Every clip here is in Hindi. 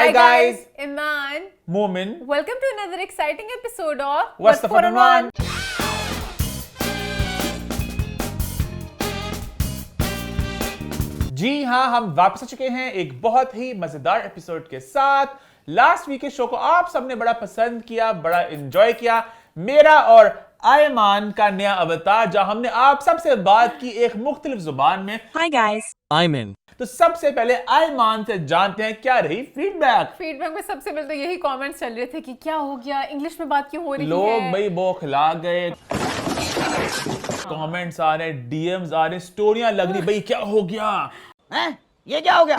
Hi guys, Iman. Momin. Welcome to another exciting episode of What's the Fun in One? जी हाँ, हम वापस आ चुके हैं एक बहुत ही मजेदार एपिसोड के साथ। लास्ट वीक के शो को आप सबने बड़ा पसंद किया, बड़ा एंजॉय किया। मेरा और आयमान का नया अवतार जहां हमने आप सबसे बात की एक मुख्तलिफ जुबान में। Hi guys. I'm in. तो सबसे पहले आयमान से जानते हैं क्या रही फीडबैक। में सबसे पहले तो यही कमेंट्स चल रहे थे कि क्या हो गया, इंग्लिश में बात क्यों हो रही है। लोग भाई बौखला गए, कमेंट्स आ रहे, डीएम्स आ रहे, स्टोरियां लग रही, भाई क्या हो गया हैं? ये क्या हो गया?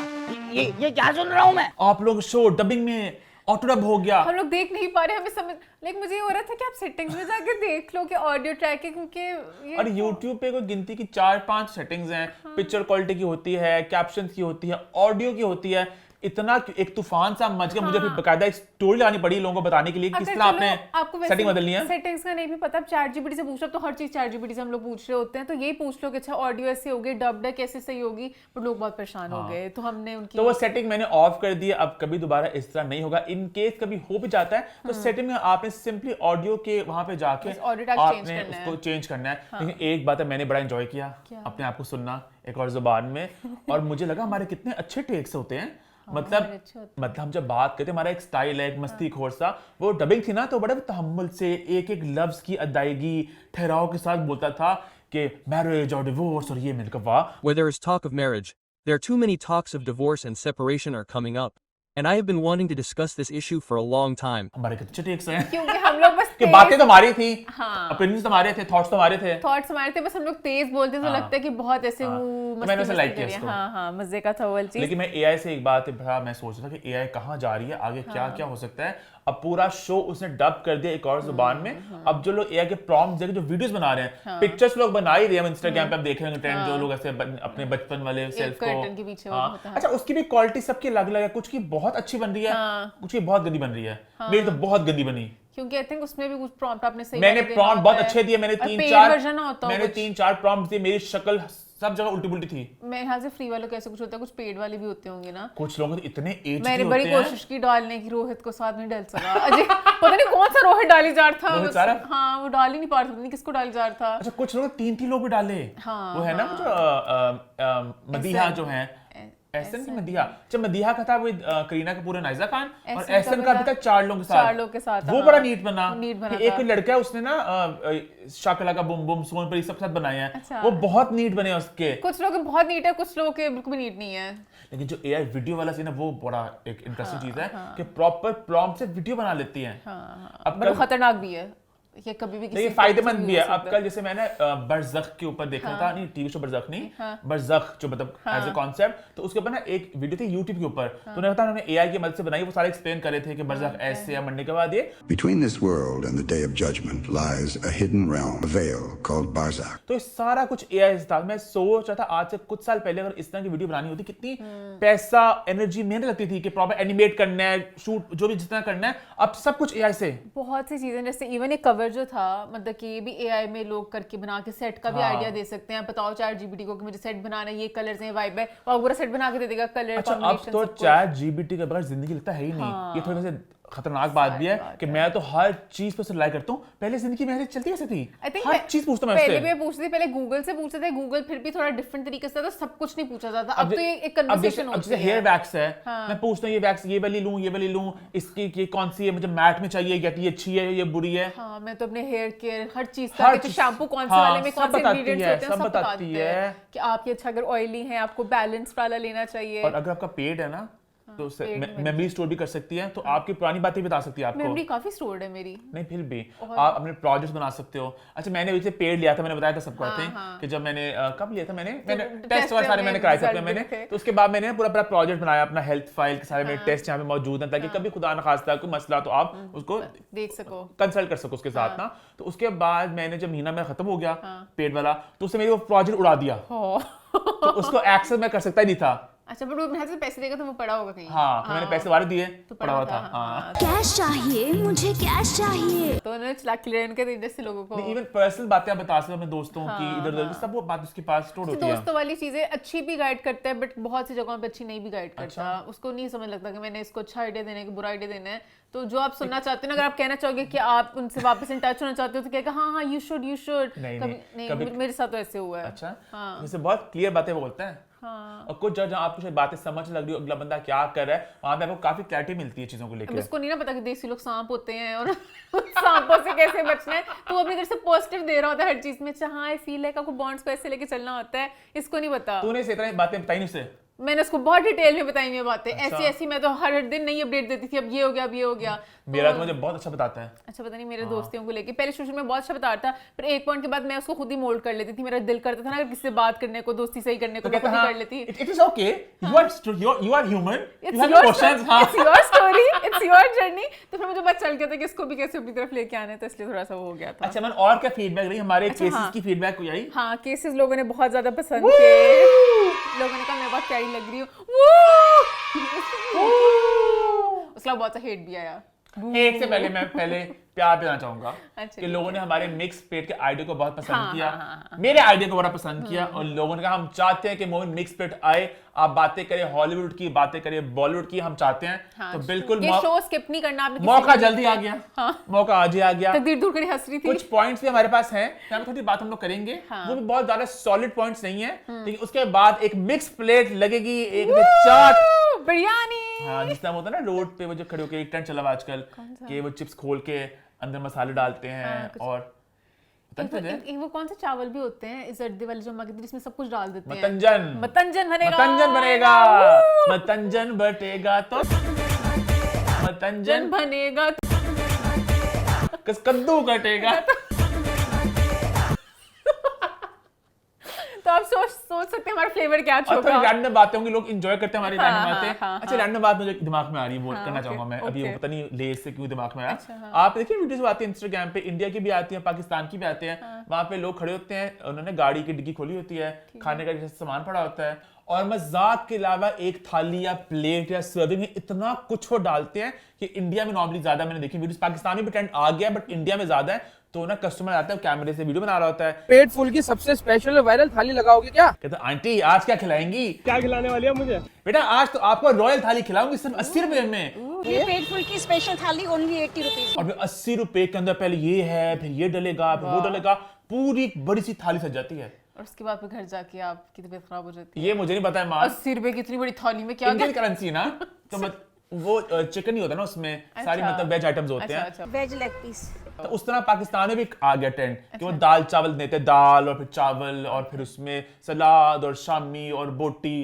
ये क्या सुन रहा हूँ मैं? आप लोग शो डबिंग में ऑटो डब हो गया। हम लोग देख नहीं पा रहे, हमें समझ लाइक मुझे ये हो रहा था कि आप सेटिंग्स में जाके देख लो कि ऑडियो ट्रैक है, क्योंकि ये और YouTube पे कोई गिनती की 4-5 सेटिंग्स हैं। पिक्चर क्वालिटी की होती है, कैप्शंस की होती है, ऑडियो की होती है। इतना एक तूफान सा मच गया, मुझे फिर बकायदा एक स्टोरी लानी पड़ी लोगों को बताने के लिए कि किस तरह आपने सेटिंग बदलनी है। सेटिंग्स का नहीं भी पता, आप ChatGPT से पूछ लो, तो हर चीज ChatGPT से हम लोग पूछ रहे होते हैं। तो यही पूछ लो कि अच्छा ऑडियो ऐसे होगी, डब्ड है कैसे सही होगी, पर लोग बहुत परेशान हो गए। तो हमने उनकी तो वो सेटिंग मैंने ऑफ कर दी है। अब कभी दोबारा इस तरह नहीं होगा। इन केस कभी हो भी जाता है तो सेटिंग में आपने सिंपली ऑडियो के वहां पे जाके आपने उसको चेंज करना है। लेकिन एक बात है, मैंने बड़ा एंजॉय किया अपने आप को सुनना एक और जुबान में, और मुझे लगा हमारे कितने अच्छे टेक्स होते हैं। मतलब हम जब बात करते, हमारा एक स्टाइल है, एक मस्ती खोर सा। वो डबिंग थी ना, तो बड़े तहम्मुल से एक एक लफ्ज की अदायगी ठहराव के साथ बोलता था कि मैरिज और डिवोर्स, और ये मैंने कहा वाह। Where there is talk of marriage, there are too many talks of divorce and separation are coming up. And I have been wanting to discuss this issue for a long time. हमारे कितने टेक्स हैं, क्योंकि हम लोग बस कि बातें तो हमारी थी, ओपिनियंस तो हमारे थे, थॉट्स तो हमारे थे। थॉट्स हमारे थे, बस हम लोग तेज बोलते तो लगता है कि बहुत ऐसे मैंने उसे लाइक किया इसको। हाँ मजे का था वो चीज। लेकिन मैं एआई से एक बात था, मैं सोच रहा था कि एआई कहाँ जा रही है, आगे क्या क्या हो सकता है। अब पूरा शो उसने डब कर दिया एक और जुबान में। अब जो लोग एआई के प्रॉम्प्ट्स देके जो वीडियोस बना रहे हैं, पिक्चर्स लोग बना ही रहे हैं। इंस्टाग्राम पे आप देख रहे होंगे ट्रेंड, जो लोग ऐसे अपने बचपन वाले सेल्फ को, अच्छा उसकी भी क्वालिटी सबकी अलग अलग है। कुछ की बहुत अच्छी बन रही है, कुछ की बहुत गंदी बन रही है। मेरी तो बहुत गंदी बनी, क्योंकि आई थिंक उसमें भी कुछ प्रॉम्प्ट आपने सही मैंने प्रॉम्प्ट बहुत अच्छे दिए। मैंने 3-4 प्रॉम्प्ट दिए, मेरी शक्ल सब जगह उल्टी पुल्टी थी। मेरे ख्याल से फ्री वालों कैसे कुछ होता है, कुछ पेड वाले भी होते होंगे ना। कुछ लोगों के इतने एज मैंने बड़ी कोशिश की डालने की, रोहित को साथ में डाल सका। अजय पता नहीं कौन सा रोहित डाली जा रहा था, हाँ वो डाल ही नहीं पा रहा था, नहीं किसको डाली जा रहा था। अच्छा कुछ लोग 3 लोग भी डाले। वो है ना जो मदीहा जो है, एहसन की मदीहा, जब मदीहा का था वो करीना कपूर, नाइजा खान, और एहसन का भी था 4 लोग के साथ। वो बड़ा नीट बना। एक लड़का है उसने ना शाकला का बुम बुम सोन पर सब साथ बनाए हैं, वो बहुत नीट बने उसके। कुछ लोग बहुत नीट है, कुछ लोग के बिल्कुल भी नीट नहीं है। लेकिन जो एआई वीडियो वाला सीन है वो बड़ा एक इंटरेस्टिंग चीज है कि प्रॉपर प्रॉम्प्ट से वीडियो बना लेती है। अब खतरनाक भी है ये, कभी भी किसी फायदेमंद भी है। अब कल जैसे मैंने बरज़ख के ऊपर देखा था, नहीं टीवी शो बरज़ख नहीं, बरज़ख जो मतलब एज अ कॉन्सेप्ट, तो उसके ऊपर ना एक वीडियो थी YouTube के ऊपर, तो उन्होंने एआई की मदद से बनाई। वो सारे एक्सप्लेन कर रहे थे कि बरज़ख ऐसे या मरने के बाद ये Between this world and the day of judgment lies a hidden realm, a veil called Barzakh. तो सारा कुछ एआई से था। मैं सोच रहा था आज से कुछ साल पहले अगर इस तरह की वीडियो बनानी होती, कितनी पैसा, एनर्जी, मेहनत लगती थी कि प्रॉपर एनिमेट करना है, शूट जो भी जितना करना है। अब सब कुछ एआई से। बहुत सी चीजें, जैसे इवन एक कवर जो था, मतलब कि ये भी एआई में लोग करके बना के सेट का भी आइडिया दे सकते हैं। बताओ ChatGPT को कि मुझे सेट बनाना है, ये कलर्स हैं, वाइब है, और पूरा सेट बना के दे देगा, कलर कॉम्बिनेशन। अब तो ChatGPT के बगैर जिंदगी लगता है ही नहीं। ये थोड़ी सी खतरनाक बात भी है कि मैं तो हर चीज पर रिलाई करता हूँ। पहले जिंदगी में ऐसे चलती कैसे थी, हर चीज पूछता मैं उससे। पहले पूछती थी, पहले गूगल से पूछते थे, गूगल फिर भी थोड़ा डिफरेंट तरीके से था, सब कुछ नहीं पूछा जाता। अब तो ये एक कन्वर्सेशन होती है। जैसे हेयर वैक्स है, मैं पूछता हूँ ये वैक्स ये वाली लूं, इसकी ये कौन सी है, मुझे मैट में चाहिए, ये अच्छी है, ये बुरी है। हाँ, मैं तो अपने हेयर केयर हर चीज का, शैम्पू कौन से वाले में कौन से इंग्रेडिएंट्स होते हैं, सब बताती है कि आप ये अच्छा अगर ऑयली हैं, आपको बैलेंस वाला लेना चाहिए। और अगर आपका पेट है ना, तो मेमोरी स्टोर भी कर सकती है, तो आपकी पुरानी बातें बता सकती है आपको। मेमोरी काफी स्टोर्ड है मेरी। नहीं फिर भी आप अपने प्रोजेक्ट्स बना सकते हो। अच्छा मैंने वैसे पेड लिया था, मैंने बताया था सबको कि जब मैंने कब लिया था, मैंने टेस्ट वगैरह सारे मैंने कराए थे मैंने, तो उसके बाद मैंने पूरा प्रोजेक्ट बनाया, अपना हेल्थ फाइल के सारे मेरे टेस्ट यहाँ पे मौजूद हैं, ताकि कभी खुदा न खास्ता कोई मसला तो आप उसको देख सको, कंसल्ट कर सको उसके साथ ना। तो उसके बाद मैंने जब महीना मेरा खत्म हो गया पेड वाला, तो उससे मेरी वो प्रोजेक्ट उड़ा दिया। तो उसको एक्सेस मैं कर सकता ही नहीं था अच्छा, बट वो मेरे से पैसे देगा तो वो पड़ा होगा कहीं। हाँ, तो मैंने पैसे वाले दिए तो पड़ा हुआ था। हाँ, कैश चाहिए, मुझे कैश चाहिए। तो उन्होंने चला क्लियर उनके इंडस्ट्री लोगों को। इवन पर्सनल बातें आप बता सकते हो अपने दोस्तों की, इधर उधर की, सब वो बात उसके पास स्टोर होती है। दोस्तों वाली चीजें अच्छी भी गाइड करता है, बट बहुत सी जगहों पे अच्छी नहीं भी गाइड करता। उसको नहीं समझ लगता कि मैंने इसको अच्छा आइडिया देना है कि बुरा आइडिया देना है। तो जो आप सुनना चाहते हो ना, अगर आप कहना चाहोगे कि आप उनसे वापस इन टच होना चाहते हो तो कहेगा हाँ हाँ यू शुड नहीं, मेरे साथ तो ऐसे हुआ है। अच्छा, जैसे बहुत क्लियर बातें बोलते हैं। हाँ। और कुछ जगह आपको शायद बातें समझ लग रही हो, अगला बंदा क्या कर रहा है, वहां पे आपको काफी क्लैरिटी मिलती है चीजों को अब लेकर। उसको नहीं ना पता कि देसी लोग सांप होते हैं और सांपों से कैसे बचना है, तो वो अपनी तरफ से पॉजिटिव दे रहा होता है हर चीज में। हाँ, आई फील लाइक आपको बॉन्ड्स को ऐसे लेके चलना होता है, इसको नहीं पता। तूने इस तरह बातें बताई नहीं उसे? मैंने उसको बहुत डिटेल में बताई हुई बातें। ऐसी ऐसी मैं तो हर दिन नई अपडेट देती थी, अब ये हो गया, अब ये हो गया। मेरा तो मुझे बहुत अच्छा बताता है। अच्छा, पता नहीं मेरे दोस्तियों को लेके पहले शुरू में बहुत अच्छा बताता था, पर एक पॉइंट के बाद मैं उसको खुद ही मोल्ड कर लेती थी। मेरा दिल करता था ना अगर किसी से बात करने को, दोस्ती सही करने को, तो कहता मैं खुद ही हाँ, कर लेती। it is okay, you are human, you have emotions। हाँ, It's your story, it's your journey। तो फिर मुझे पता चल गया था कि इसको भी कैसे अपनी तरफ लेके आना है, तो इसलिए थोड़ा सा वो हो गया था। अच्छा मन, और क्या फीडबैक रही हमारे केसेस की? फीडबैक कोई आई? हाँ, केसेस लोगों ने बहुत ज्यादा पसंद किए। लोगों ने कहा मैं बहुत प्यारी लग रही हूँ। उसके बाद बहुत सा हेट भी आया। एक से पहले मैं प्यार देना चाहूंगा अच्छा, कि लोगों ने हमारे मिक्स पेट के आइडिया को बहुत पसंद हाँ, किया। हाँ। मेरे आइडिया को बड़ा पसंद किया, और लोगों ने कहा हम चाहते हैं कि मोमिन मिक्स पेट आए, आप बातें करें हॉलीवुड की, बातें करें बॉलीवुड की, हम चाहते हैं। हाँ, तो बिल्कुल ये शो स्किप नहीं करना आपने। मौका जल्दी आ गया। हाँ। मौका आज ही आ गया। तकदीर दूर करी हंस रही थी। कुछ पॉइंट्स भी हमारे पास हैं, यहाँ पे थोड़ी बात हम लोग करेंगे। हाँ। वो भी बहुत ज्यादा सॉलिड पॉइंट्स नहीं है, लेकिन उसके बाद एक मिक्स प्लेट लगेगी, एक चाट बिरयानी। हाँ, जिस तरह होता है ना रोड पे वो जो खड़े होकर एक ट्रेंड चला हुआ आजकल कि वो चिप्स खोल के अंदर मसाले डालते हैं। और वो कौन से चावल भी होते हैं इस जर्दी वाले जो मगध, जिसमें सब कुछ डाल देते हैं। मतंजन मतंजन बनेगा, मतंजन बनेगा, मतंजन बटेगा तो मतंजन बनेगा, कद्दू कटेगा। तो आप सोच सकते हैं हमारा फ्लेवर क्या और होगा। थोड़ी रैंडम बातें होंगी, लोग एंजॉय करते हैं हमारी हाँ, रैंडम बातें। हाँ, अच्छा, रैंडम बात मुझे दिमाग में आ रही है, बोल करना ओके, चाहूंगा मैं अभी, ओके। वो पता नहीं लेस से क्यों दिमाग में आया। अच्छा, हाँ। आप देखिए वीडियोस आती है इंस्टाग्राम पे, इंडिया की भी आती है, पाकिस्तान की भी आते हैं। वहां पे लोग खड़े होते हैं, उन्होंने गाड़ी की डिग्गी खोली होती है, खाने का जैसे सामान पड़ा होता है, और मजाक के अलावा एक थाली या प्लेट या सर्विंग में इतना कुछ वो डालते हैं कि इंडिया में नॉर्मली ज्यादा मैंने देखी वीडियोस, पाकिस्तान में भी ट्रेंड आ गया बट इंडिया में ज्यादा है। तो ना कस्टमर आता है, कैमरे से वीडियो बना रहा होता है, पेट फुल की सबसे स्पेशल वायरल थाली लगाओगे क्या? कहते आंटी आज क्या खिलाएंगी? क्या खिलाने वाली है मुझे? बेटा आज तो आपको रॉयल थाली खिलाऊंगी सिर्फ 80 रुपए में। ये पेट फुल की स्पेशल थाली ओनली 80 रुपीज। और 80 रुपए के अंदर पहले ये है, फिर ये डलेगा, फिर वो डलेगा, पूरी बड़ी सी थाली सज जाती है। और उसके बाद फिर घर जाके आपकी तबीयत खराब हो जाती है। ये मुझे नहीं पता है मां, 80 रुपए की इतनी बड़ी थाली में क्या इंडियन करेंसी ना, तो वो चिकन ही होता है ना उसमें, सारी मतलब वेज आइटम्स होते हैं। Veg leg piece. तो उस तरह पाकिस्तान में भी आ गया ट्रेंड कि वो दाल चावल देते हैं, दाल और फिर चावल और फिर उसमें सलाद और शामी और बोटी।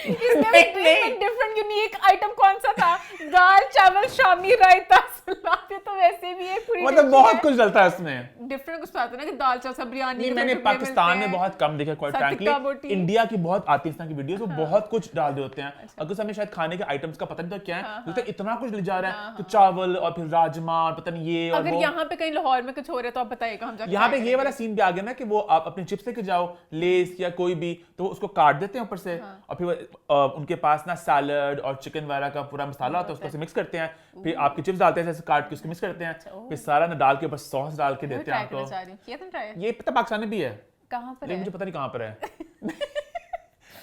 इसमें डिफरेंट यूनिक आइटम कौन सा था? दाल चावल शामी रायता सलाद, तो वैसे भी एक पूरी मतलब बहुत कुछ डलता है उसमें। डिफरेंट कुछ आता है ना कि दाल चावल बिरयानी। नहीं, मैंने पाकिस्तान में बहुत कम देखा क्वाइट फ्रैंकली। इंडिया की बहुत आती है इस तरह की वीडियोस, वो बहुत कुछ डाल रहे होते हैं। अगर हमें शायद खाने के आइटम्स का पता नहीं तो क्या है, तो इतना कुछ ले जा रहा है, तो चावल और फिर राजमा और पता नहीं ये और अगर वो। यहाँ पे कहीं लाहौर में कुछ हो रहा है तो आप बताइएगा, हम जाके यहाँ पे ये वाला सीन भी आ गया ना कि वो आप अपने चिप्स लेके जाओ, लेस या कोई भी, तो वो उसको काट देते हैं ऊपर से, और फिर उनके पास ना सैलड और चिकन वगैरह का पूरा मसाला होता है, उसको मिक्स करते हैं, फिर आपके चिप्स डालते हैं ऐसे काट के, उसको मिक्स करते हैं, फिर सारा ना डाल के ऊपर सॉस डाल के देते हैं आपको। किया तुम ट्राई? ये पता पाकिस्तान में भी है, कहाँ पर लेकिन है? मुझे पता नहीं कहाँ पर है।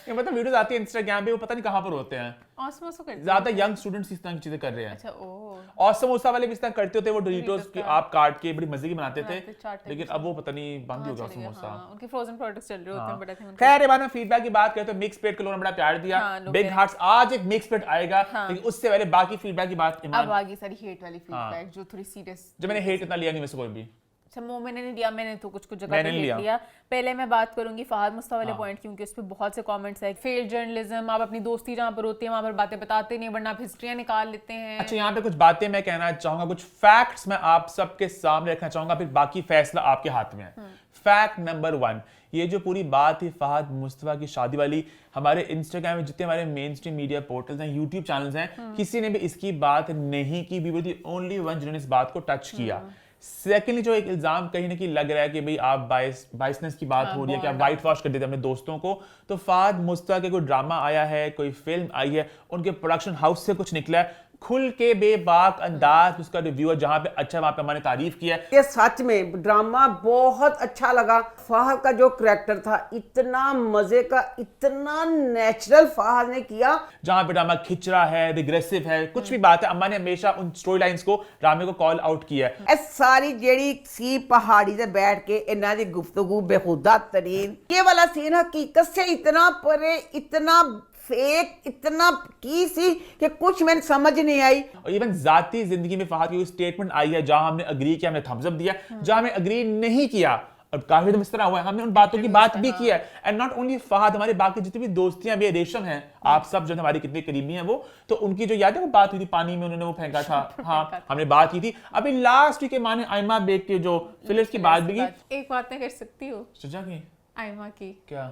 ये मतलब वीडियोस आती है इंस्टाग्राम पे, वो पता नहीं कहाँ पर होते हैं। ऑसमोस को करते हैं। ज्यादा यंग स्टूडेंट्स इस तरह की चीजें कर रहे हैं। अच्छा, ओ। और समोसा वाले भी इस तरह करते होते, वो डोरिटोस की आप काट के बड़ी मजे की बनाते थे, चाट लेकिन अब वो पता नहीं बंद ही होगा समोसा। उनके फ्रोजन प्रोडक्ट्स चल रहे होते हैं, बड़ा थे उनके। खैर, ये बात में फीडबैक की बात करें तो मिक्स पेट को लोगों ने बड़ा प्यार दिया। बिग हार्ट्स, आज एक मिक्स पेट आएगा, लेकिन उससे पहले बाकी फीडबैक की बात। अब आगे सारी हेट वाली फीडबैक जो थोड़ी सीरियस। जो मैंने हेट इतना लिया नहीं वैसे कोई भी। अच्छा, मैंने नहीं लिया, मैंने तो कुछ जगह मैंने पे लिया। लिया। पहले मैं बात करूंगी फहद मुस्तफा वाले पॉइंट, क्योंकि उस पे बहुत से कमेंट्स है। फेल्ड जर्नलिज्म, आप अपनी दोस्ती जहां पर होती है वहां पर बातें बताते नहीं, वरना आप हिस्ट्रियां निकाल लेते हैं। अच्छा, यहाँ पे कुछ बातें मैं कहना चाहूंगा, कुछ फैक्ट्स मैं आप सबके सामने रखना चाहूंगा, फिर बाकी फैसला आपके हाथ में है। फैक्ट नंबर 1, ये जो पूरी बात थी फहद मुस्तफा की शादी वाली, हमारे इंस्टाग्राम में जितने हमारे मेन स्ट्रीम मीडिया पोर्टल्स हैं, यूट्यूब चैनल्स हैं, किसी ने भी इसकी बात नहीं की। We were the only one जिन्होंने इस बात को टच किया। सेकेंडली जो एक इल्जाम कहीं ना कहीं लग रहा है कि भाई आप बाइसनेस की बात हो रही है कि आप वाइट वॉश कर देते अपने दोस्तों को, तो फहद मुस्तफा के कोई ड्रामा आया है, कोई फिल्म आई है, उनके प्रोडक्शन हाउस से कुछ निकला है, खुल के बेबाक अंदाज उसका रिव्यू है, जहां पे अच्छा वहां पे मैंने तारीफ किया है। ये सच में ड्रामा बहुत अच्छा लगा। फहद का जो करैक्टर था इतना मजे का, इतना नेचुरल फहद ने किया। जहां पे ड्रामा खिंच रहा है, रिग्रेसिव है, कुछ भी बात है, अम्मा ने हमेशा उन स्टोरी लाइंस को, ड्रामे को कॉल आउट किया है। ਇਹ ਸਾਰੀ ਜਿਹੜੀ ਸੀ ਪਹਾੜੀ ਤੇ ਬੈਠ ਕੇ ਇਹਨਾਂ ਦੀ ਗੁਫ਼ਤਗੂ ਬੇहुदा तरीन, ये वाला सीन हकीकत से इतना परे, इतना फेक, इतना की सी कि कुछ मैंने समझ नहीं आई। और इवन जाती जिंदगी में फहद की स्टेटमेंट आई है जहां हमने अग्री किया, हमने थम्स अप दिया, जहां हमने अग्री नहीं किया और काफी तो इस तरह हुआ है, हमने उन बातों की बात भी की है। एंड नॉट ओनली फहद, हमारे बाकी जितनी भी दोस्तियां भी, रेशम हैं, आप सब जो हमारी कितनी करीबी हैं वो, तो उनकी जो याद है वो बात हुई थी, पानी में उन्होंने वो फेंका था, हाँ हमने बात की थी। अभी लास्ट वीक के माने आयमा बेग के जो फिलिप्स की बात भी की। एक बात मैं कर सकती हूँ सजा की आयमा की, क्या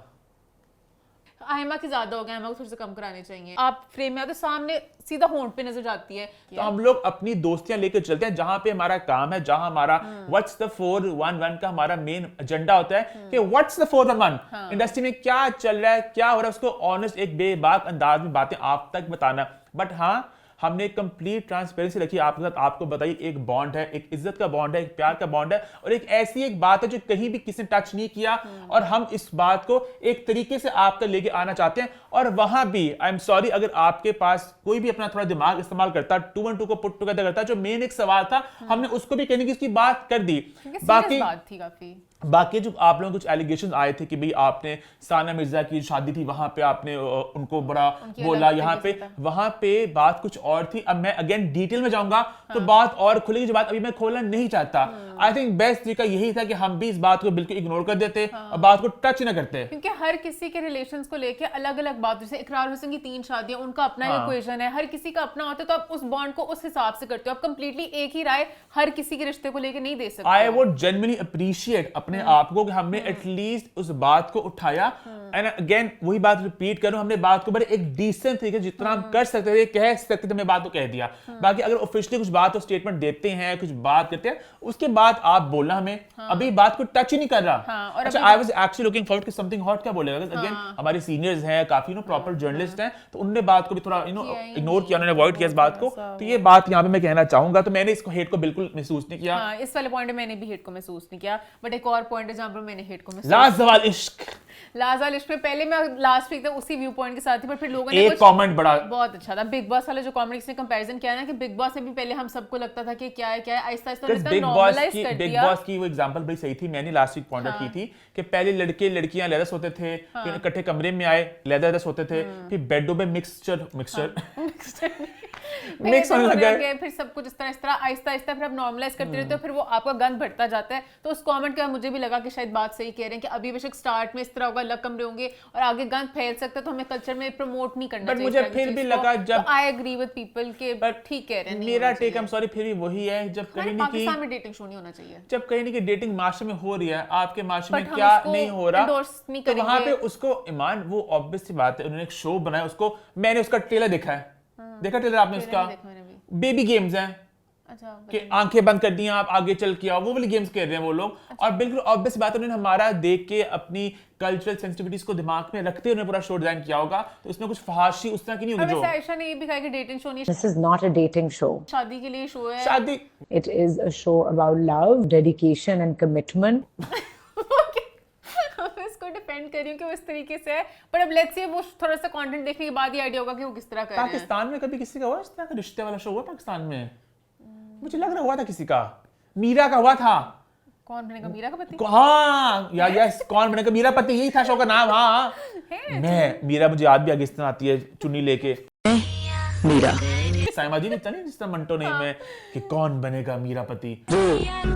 आयमा की ज्यादा हो गया, आयमा को थोड़ा सा कम कराने चाहिए। आप फ्रेम में आते सामने सीधा होंठ पे नजर जाती है। तो हम लोग अपनी दोस्तियां लेकर चलते हैं, जहां पे हमारा काम है, जहां हमारा व्हाट्स द 411 का हमारा मेन एजेंडा होता है कि व्हाट्स द 411 इंडस्ट्री में क्या चल रहा है, क्या हो रहा है, उसको ऑनेस्ट एक बेबाक अंदाज में बातें आप तक बताना। बट हाँ, हमने कंप्लीट ट्रांसपेरेंसी रखी आपके साथ, आपको बताइए एक बॉन्ड है, एक इज्जत का बॉन्ड है, एक प्यार का बॉन्ड है, और एक ऐसी एक बात है जो कहीं भी किसी ने टच नहीं किया, और हम इस बात को एक तरीके से आप तक लेके आना चाहते हैं। और वहां भी आई एम सॉरी, अगर आपके पास कोई भी अपना थोड़ा दिमाग इस्तेमाल करता, 2 and 2 को पुट टुगेदर करता, जो मेन एक सवाल था हमने उसको भी कहने की उसकी बात कर दी। बाकी बात थी काफी, बाकी जो आप लोगों को कुछ एलिगेशन आए थे कि भाई आपने साना मिर्जा की शादी थी वहां पे आपने उनको बड़ा बोला, यहाँ पे वहां पे बात कुछ और थी। अब मैं अगेन डिटेल में जाऊंगा तो बात और खुलेगी, जो बात अभी मैं खोलना नहीं चाहता। आई थिंक बेस्ट तरीका यही था कि हम भी इस बात को बिल्कुल इग्नोर कर देते और बात को टच ना करते, क्योंकि हर किसी के रिलेशंस को लेके अलग अलग बात, जैसे इकरार हुसैन की 3 शादियां, उनका अपना इक्वेशन है, हर किसी का अपना होता है, तो आप उस बॉन्ड को उस हिसाब से करते हो। आप कंप्लीटली एक ही राय हर किसी के रिश्ते को लेके नहीं दे सकते। आई वुड जेन्युइनली अप्रिशिएट अपने आप को कि हमने एटलीस्ट उस बात को उठाया। एंड अगेन वही बात रिपीट करूं, हमने बात को बड़े एक डिसेंट तरीके जितना हम कर सकते थे, कह सकते थे, हमने बात को कह दिया। बाकी अगर ऑफिशियली कुछ बात हो, स्टेटमेंट देते हैं, कुछ बात करते हैं, उसके बाद आप बोलना हमें। अभी बात को टच ही नहीं कर रहा। अच्छा, I was actually looking forward कि समथिंग हॉट क्या बोलेगा। अगेन हमारे सीनियर्स हैं, काफी प्रॉपर जर्नलिस्ट हैं, तो उन्होंने बात को भी थोड़ा इग्नोर किया, उन्होंने अवॉइड किया इस बात को। तो ये बात यहाँ पे मैं कहना चाहूंगा, तो मैंने इसको हेट को बिल्कुल महसूस नहीं किया। इस वाले पॉइंट में मैंने भी हेट को महसूस नहीं किया, बट एक और पॉइंट है जहां पर मैंने हेट को महसूस। लाजवाब इश्क, लाजवाब इश्क में पहले मैं लास्ट वीक तक उसी व्यू पॉइंट के साथ थी, पर फिर लोगों ने एक कमेंट बड़ा बहुत अच्छा था, बिग बॉस वाला जो कॉमेडी ने कंपैरिजन किया ना, कि बिग बॉस से भी पहले हम सबको लगता था कि क्या है आहिस्ता आहिस्ता नॉर्मलाइज कर दिया। बिग बॉस की वो एग्जांपल बड़ी सही थी, मैंने लास्ट वीक पॉइंट आउट की थी कि पहले लड़के लड़कियां अलग सोते थे, फिर इकट्ठे कमरे में आए अलग सोते थे, फिर बेडों में मिक्सचर मिक्स होने लग गए, फिर सब कुछ इस तरह आहिस्ता आहिस्ता फिर आप नॉर्मलाइज करते रहते हो, फिर वो आपका गंद बढ़ता जाता है। तो उस कमेंट का मुझे भी लगा कि शायद बात सही कह रहे हैं कि अभी बेशक स्टार्ट में इस तरह होगा, अलग कमरे होंगे और आगे गंद फैल सकता है, तो हमें कल्चर में प्रमोट नहीं करना चाहिए। मुझे फिर भी लगा जब आई एग्री विद पीपल के ठीक कह रहे हैं, मेरा टेक आई एम सॉरी फिर भी वही है, जब कहीं नहीं पाकिस्तान में डेटिंग शो नहीं होना चाहिए, जब कहीं नहीं कि डेटिंग माशरे में हो रही है, आपके माशरे में क्या नहीं हो रहा, तो वहां पे उसको ईमान, वो ऑब्वियस सी बात है, उन्होंने एक शो बनाया, उसको मैंने उसका ट्रेलर देखा है, देखा ट्रेलर आपने उसका, बेबी गेम्स हैं, अच्छा, कि आंखें बंद कर दी आप आगे चल के आओ, वो वाली गेम्स खेल रहे हैं वो लोग। अच्छा। और बिल्कुल ऑब्वियस बात है, उन्होंने हमारा देख के अपनी कल्चरल सेंसिटिविटीज को दिमाग में रखते उन्होंने पूरा शो डिजाइन किया होगा, तो इसमें कुछ फहाशी उस तरह की नहीं होगी। जो आयशा ने ये भी कहा कि डेटिंग शो नहीं, this is not a dating show, शादी के लिए शो है, शादी, it is a show about love, dedication and commitment. इसको डिपेंड कर रही हूं कि वो इस तरीके से है, पर अब लेट्स सी वो थोड़ा सा कंटेंट देखने के बाद ही आईडिया होगा कि वो किस तरह कर रहे हैं। पाकिस्तान में कभी किसी का हुआ इस तरह का रिश्ते वाला शो हुआ पाकिस्तान में? मुझे लग रहा हुआ था किसी का, मीरा का हुआ था। कौन बनेगा मीरा का पति? हाँ या यस, कौन बनेगा मीरा पति, यही था शो का नाम। हाँ मैं मीरा, मुझे याद भी आगे इस तरह आती है, चुन्नी लेके मीरा, साइमा जी नहीं जिस तरह मंटो नेम है कि कौन बनेगा मीरा पति, वो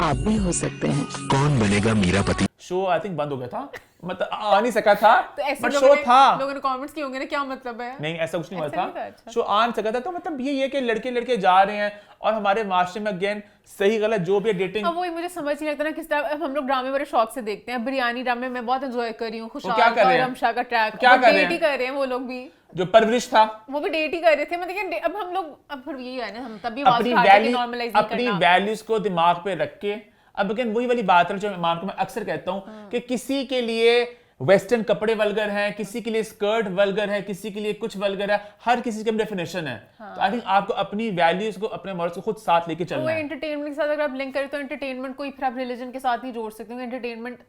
आप भी हो सकते हैं, कौन बनेगा मीरा पति। शो आई थिंक बंद हो गया था, मतलब आ नहीं सका था, तो ऐसे बट लोगों शो ने था। लोगों ने कमेंट्स किए होंगे ना, क्या मतलब है? नहीं ऐसा कुछ नहीं हुआ ऐसा नहीं था, था, अच्छा। शो आ नहीं सका था। तो मतलब ये कि लड़के जा रहे हैं और हमारे माशरे में अगेन सही गलत जो भी डेटिंग, अब वही मुझे समझ नहीं लगता ना किस तरह। अब हम लोग ड्रामे बड़े शौक से देखते हैं, बिरयानी ड्रामे मैं बहुत एंजॉय कर रही हूँ, क्या खुशहाल कर रहे और हैं? रमशा का ट्रैक, क्या कर रहे डेट ही हैं? कर रहे हैं वो लोग भी, जो परवरिश था वो भी डेट ही कर रहे थे। मतलब अब हम लोग, अब फिर यही है ना, हम तभी अपनी नॉर्मलाइज नहीं अपनी करना। वैल्यूज को दिमाग पे रख के। अब अगेन वही वाली बात है जो ईमान को मैं अक्सर कहता हूँ कि किसी के लिए वेस्टर्न कपड़े वल्गर हैं, किसी के लिए स्कर्ट वल्गर है, किसी के लिए कुछ वल्गर है, हर किसी की डेफिनेशन है। तो आई थिंक आपको अपनी वैल्यूज को, अपने मॉरल्स को खुद साथ लेके वो चलना है। एंटरटेनमेंट के साथ अगर आप लिंक करें तो एंटरटेनमेंट को ही फिर आप रिलीजन के साथ नहीं जोड़ सकते हो। एंटरटेनमेंट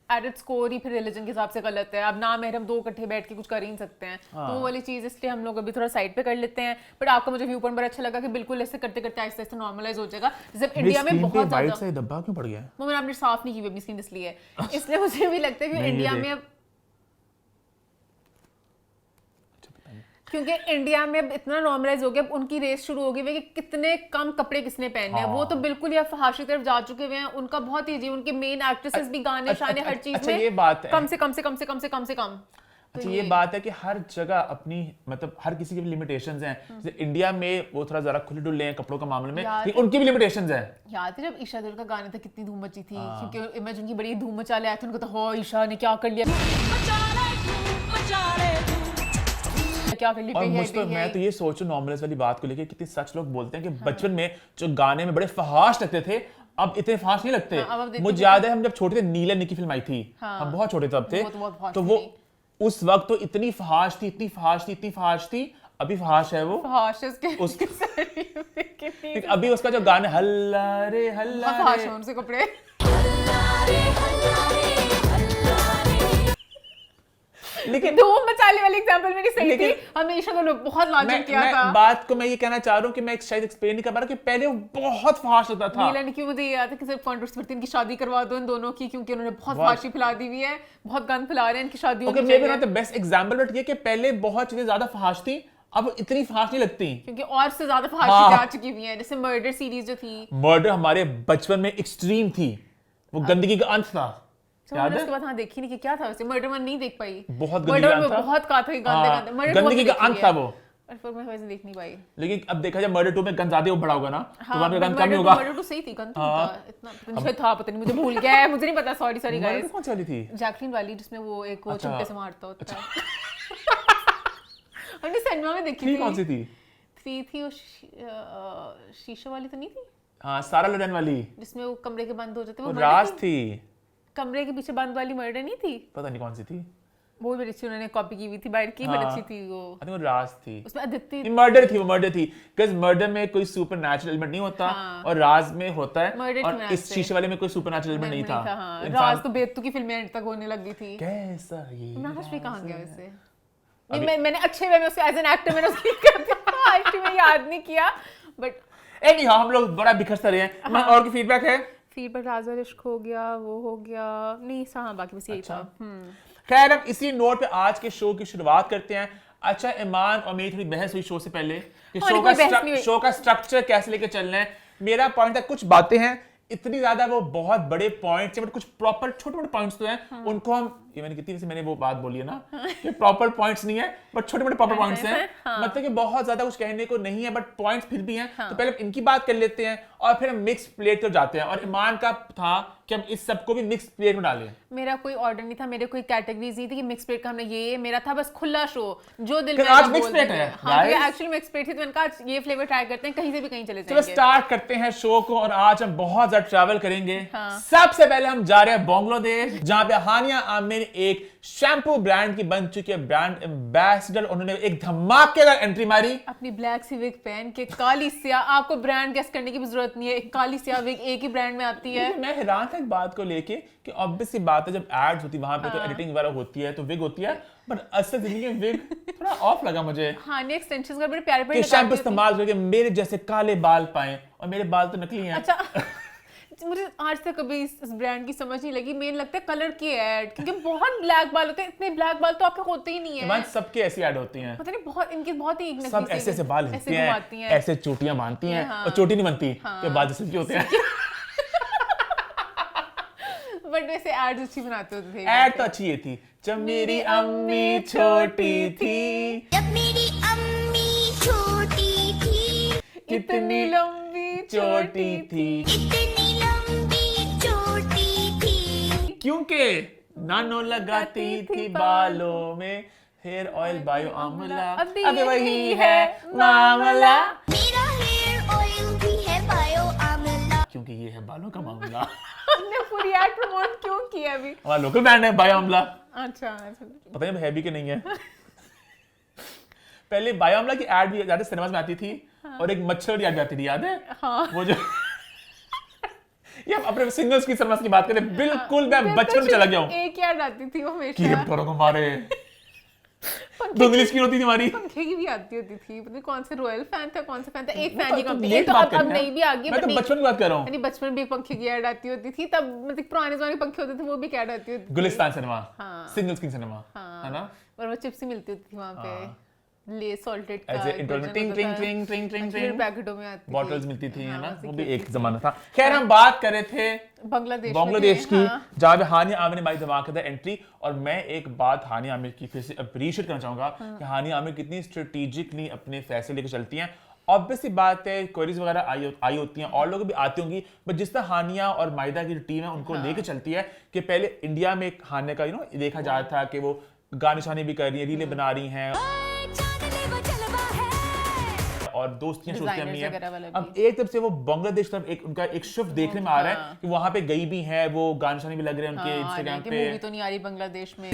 एट इट्स कोर ही फिर रिलीजन के हिसाब से गलत है। अब ना महरम दो इकट्ठे बैठ के कुछ कर ही नहीं सकते हैं, तो वो वाली चीज इसलिए हम लोग अभी थोड़ा साइड पे कर लेते हैं। बट आपका मुझे व्यू पॉइंट बड़ा अच्छा लगा कि बिल्कुल ऐसे करते करते आहिस्ते आहिस्ते नॉर्मलाइज हो जाएगा। जैसे इंडिया में बहुत वाइट ज्यादा, से धब्बा क्यों पड़ गया? वो मैंने आपने साफ नहीं की हुई अपनी स्क्रीन इसलिए मुझे भी लगता है कि इंडिया में अब, क्योंकि इंडिया में अब इतना नॉर्मलाइज हो गया, अब उनकी रेस शुरू हो गई है कि कितने कम कपड़े किसने पहनने हैं। वो तो बिल्कुल या फहाशी तरफ जा चुके हुए हैं। उनका बहुत ईजी, उनके मेन एक्ट्रेसेस भी गाने शाने हर चीज अच्छा, में ये बात है। कम से कम। अच्छा ये बात है कि हर जगह अपनी मतलब हर किसी की लिमिटेशंस हैं। जैसे इंडिया में वो थोड़ा जरा खुले डुले हैं कपड़ों के मामले में, लेकिन उनकी भी लिमिटेशंस हैं। याद है जब ईशा दिल का गाना था कितनी धूम मची थी, क्योंकि इमेज उनकी बड़ी धूम मचा ले आया था, उनको तो हो ईशा ने क्या कर लिया, क्या कर लिया। और मैं तो ये सोचूं नॉर्मलाइज वाली बात को लेके कितनी सच लोग बोलते हैं कि बचपन में जो गाने में बड़े फहाश लगते थे अब इतने फास्ट नहीं लगते। मुझे याद है हम जब छोटे थे, नीला निकी फिल्म आई थी, हम बहुत छोटे तब थे, तो वो उस वक्त तो इतनी फहाश थी, अभी फहाश है वो, अभी उसका जो गाना हल्ला रे उनसे कपड़े लेकिन धूम मचाने वाली एग्जांपल मेरी सही थी। हमेशा तो लोग बहुत लाजवाब किया था। बात को मैं ये कहना चाह रहा हूँ कि मैं शायद एक्सप्लेन नहीं कर पा रहा कि पहले वो बहुत फास्ट होता था। नीला निकी मुझे याद है कि सिर्फ कंट्रोवर्सी थी इनकी शादी करवा दो इन दोनों की, क्योंकि उन्होंने बहुत फाशी फैला दी हुई है, बहुत गंद फैला रहे हैं, इनकी शादी होनी चाहिए। Okay, may be not the best example, but ये कि पहले बहुत चीजें ज्यादा फास्ट थी, अब इतनी फास्ट नहीं लगती, क्योंकि और से ज्यादा फास्ट आ चुकी हुई है। जैसे मर्डर सीरीज जो थी, मर्डर हमारे बचपन में एक्सट्रीम थी, वो गंदगी का अंत था। याद है? उसके बाद हाँ देखी नहीं कि क्या था वैसे। मर्डर वन नहीं देख पाई, बहुत मर्डर में बहुत कहा था कि गंदगी का अंत था वो, और फिर मैं वैसे देख नहीं पाई। लेकिन अब देखा जाए मर्डर 2 में गन ज्यादा बढ़ा होगा ना, तो वहां पे गन कम ही मर्डर होगा। मर्डर 2 सही थी, गन तो इतना मुझे था पता नहीं, मुझे भूल गया है, मुझे नहीं पता, सॉरी गाइस। कौन सी वाली थी? जैकलीन वाली जिसमें वो एक वो चिमटे से मारता होता है। हमने सिनेमा में देखी थी। कौन सी थी? 3 थी वो शीशा वाली तो नहीं थी? हाँ, सारा लोरेन वाली, जिसमें वो कमरे के बंद हो जाते, वो राज थी। कमरे के पीछे बंद वाली मर्डर नहीं थी? पता नहीं कौन सी थी, बहुत बड़ी अच्छी उन्होंने कॉपी की हुई थी बाहर की, बड़ी अच्छी थी वो। आई थिंक वो राज थी, उसमें अदिति मर्डर थी, वो मर्डर थी, बिकॉज़ मर्डर में कोई सुपरनैचुरल एलिमेंट नहीं होता और राज में होता है, और इस शीशे वाले में कोई सुपरनैचुरल एलिमेंट नहीं था। राज तो बेतु की फिल्में एंड तक होने लगी थी। कैसा ये नाश भी कहां गया वैसे? नहीं, मैंने अच्छे वे में उसे एज एन एक्टर मैंने उसकी कर दिया, एक्चुअली मैं याद नहीं किया, बट एनी हाउ हम लोग बड़ा बिखरते रहे हैं। मैं और की फीडबैक है, फीडबैक राज वाला इश्क हो गया, वो हो गया नहीं हाँ, बाकी बस यही था। खैर अब इसी नोट पे आज के शो की शुरुआत करते हैं। अच्छा, ईमान और मेरी थोड़ी बहस हुई शो से पहले कि शो का स्ट्रक्चर कैसे लेके चलना है। मेरा पॉइंट था, कुछ बातें हैं इतनी ज्यादा वो बहुत बड़े पॉइंट्स हैं, बट कुछ प्रॉपर छोटे मोटे पॉइंट्स तो हैं, उनको हम ये मैंने कितनी मैंने वो बात बोली है ना कि प्रॉपर पॉइंट्स नहीं है बट छोटे मोटे प्रॉपर पॉइंट्स हैं। मतलब कि बहुत ज्यादा कुछ कहने को नहीं है बट पॉइंट्स फिर भी हैं। तो पहले इनकी बात कर लेते हैं और फिर हम मिक्स प्लेट पर जाते हैं। और ईमान का था कि हम इस सबको भी मिक्स प्लेट में डालें। मेरा कोई ऑर्डर नहीं था, मेरे कोई कैटेगरीज नहीं थी कि मिक्स प्लेट का हमने ये, मेरा था बस खुला शो, जो दिल में आज मिक्स प्लेट है। हाँ, एक्चुअली मिक्स प्लेट थी, तो मैंने कहा ये फ्लेवर ट्राई करते हैं, कहीं से भी कहीं चले जाएंगे। चलो स्टार्ट करते हैं शो को। और आज हम बहुत ज्यादा ट्रैवल करेंगे। सबसे पहले हम जा रहे हैं बांग्लादेश, जहां पे हानिया आमिर एक शैम्पू ब्रांड की बन चुकी है ब्रांड एम्बेसडर। उन्होंने एक धमाकेदार एंट्री मारी अपनी ब्लैक सी विग पहन के, काली स्याह। आपको ब्रांड गेस करने की भी जरूरत नहीं है, एक काली स्याह विग एक ही ब्रांड में आती है। मैं हैरान था एक बात को लेके कि ऑब्वियस सी बात है, जब एड्स होती वहां पे तो एडिटिंग वगैरह होती है तो विग होती है, बट असल जिंदगी में विग थोड़ा ऑफ लगा मुझे। हाँ, ने एक्सटेंशंस का बड़े प्यारे प्यारे शैम्पू इस्तेमाल करके मेरे जैसे काले बाल पाए, और मेरे बाल तो नकली हैं। अच्छा मुझे आज तक कभी इस ब्रांड की समझ नहीं लगी। मेन लगता है कलर की ऐड, क्योंकि बहुत ब्लैक बाल होते हैं, इतने ब्लैक बाल तो आपके होते ही नहीं है। सबके ऐसी ऐड होती हैं, पता नहीं, बहुत इनकी बहुत ही सब ऐसे ऐसे बाल होते हैं, ऐसे चोटियां बांधती हैं और चोटी नहीं बनती, के बाल जैसे होते हैं। बट वैसे एड्स अच्छी बनाते होते थे। एड तो अच्छी ये थी, जब मेरी अम्मी छोटी थी, जब मेरी अम्मी छोटी थी, इतनी लंबी छोटी थी, इतनी लंबी छोटी थी, क्योंकि नानो लगाती थी बालों में हेयर ऑयल बायो आंवला, अभी अबे वही है मामला, मेरा हेयर ऑयल भी है बायो आंवला। क्योंकि ये है बालों का मामला। हमने पूरी एड प्रमोट क्यों किया अभी? हमारा लोकल ब्रांड है बायो आंवला, अच्छा पता नहीं है भी कि नहीं है। पहले बायो आंवला की एड भी ज्यादा सिनेमास में आती थी, और एक मच्छर की एड भी आती थी, याद है? वो जो ये हम अपने सिंगल्स की सिनेमास की बात करें, बिल्कुल मैं बचपन में चला गया हूँ। एक याद आती थी वो कि हमेशा, करो हमारे धुंधली स्किन होती थी हमारी। पंखे की भी आती होती थी, पता नहीं कौन से रॉयल फैन था, कौन सा फैन था, एक वो फैन की तो कंपनी, ये तो बात अब करना है। नहीं भी आ गई, मैं तो बचपन की बात कर रहा हूँ। नहीं बचपन में भी एक पंखे की ऐड आती होती थी, तब मतलब पुराने जमाने के पंखे होते थे वो भी ऐड आती होती थी। गुलिस्तान सिनेमा, हाँ। सिंगल स्क्रीन सिनेमा, हाँ। है ना? और वो चिप्स ही मिलती होती थी वहाँ पे, ले सॉल्टेड का ऐसे एक इंटरवल में version टिंग होता टिंग था। टिंग टिंग टिंग फिर टिंग पैकेटों में आती बॉटल्स मिलती थी, है हाँ, ना? उसी वो की भी एक थी। जमाना था। खैर हम बात कर रहे थे बांग्लादेश बांग्लादेश की, हाँ। जहाँ पे हानिया आमिर ने हमारी धमाकेदार एंट्री, और मैं एक बात हानिया आमिर की फिर से अप्रिशिएट करना चाहूंगा कि हानिया आमिर कितनी स्ट्रेटेजिकली अपने फैसले लेकर चलती हैं। ऑब्वियसली बात है, क्वेरीज वगैरह आई होती हैं, और लोग भी आती होंगी, बट जिस तरह हानिया और मायदा की जो टीम है उनको लेके चलती है, कि पहले इंडिया में एक हानिया का देखा जा रहा था कि वो गाने शाने भी कर रही है, रीलें बना रही हैं और दोस्तियां शोस्तियां भी Designers वगैरह वाला हैं। भी। अब एक तरफ से वो बांग्लादेश तरफ एक उनका एक शिफ्ट देखने में आ रहा है कि वहां पे गई भी है, वो गाने शाने भी लग रहे हैं उनके इंस्टाग्राम पे। मूवी तो नहीं आ रही बांग्लादेश में,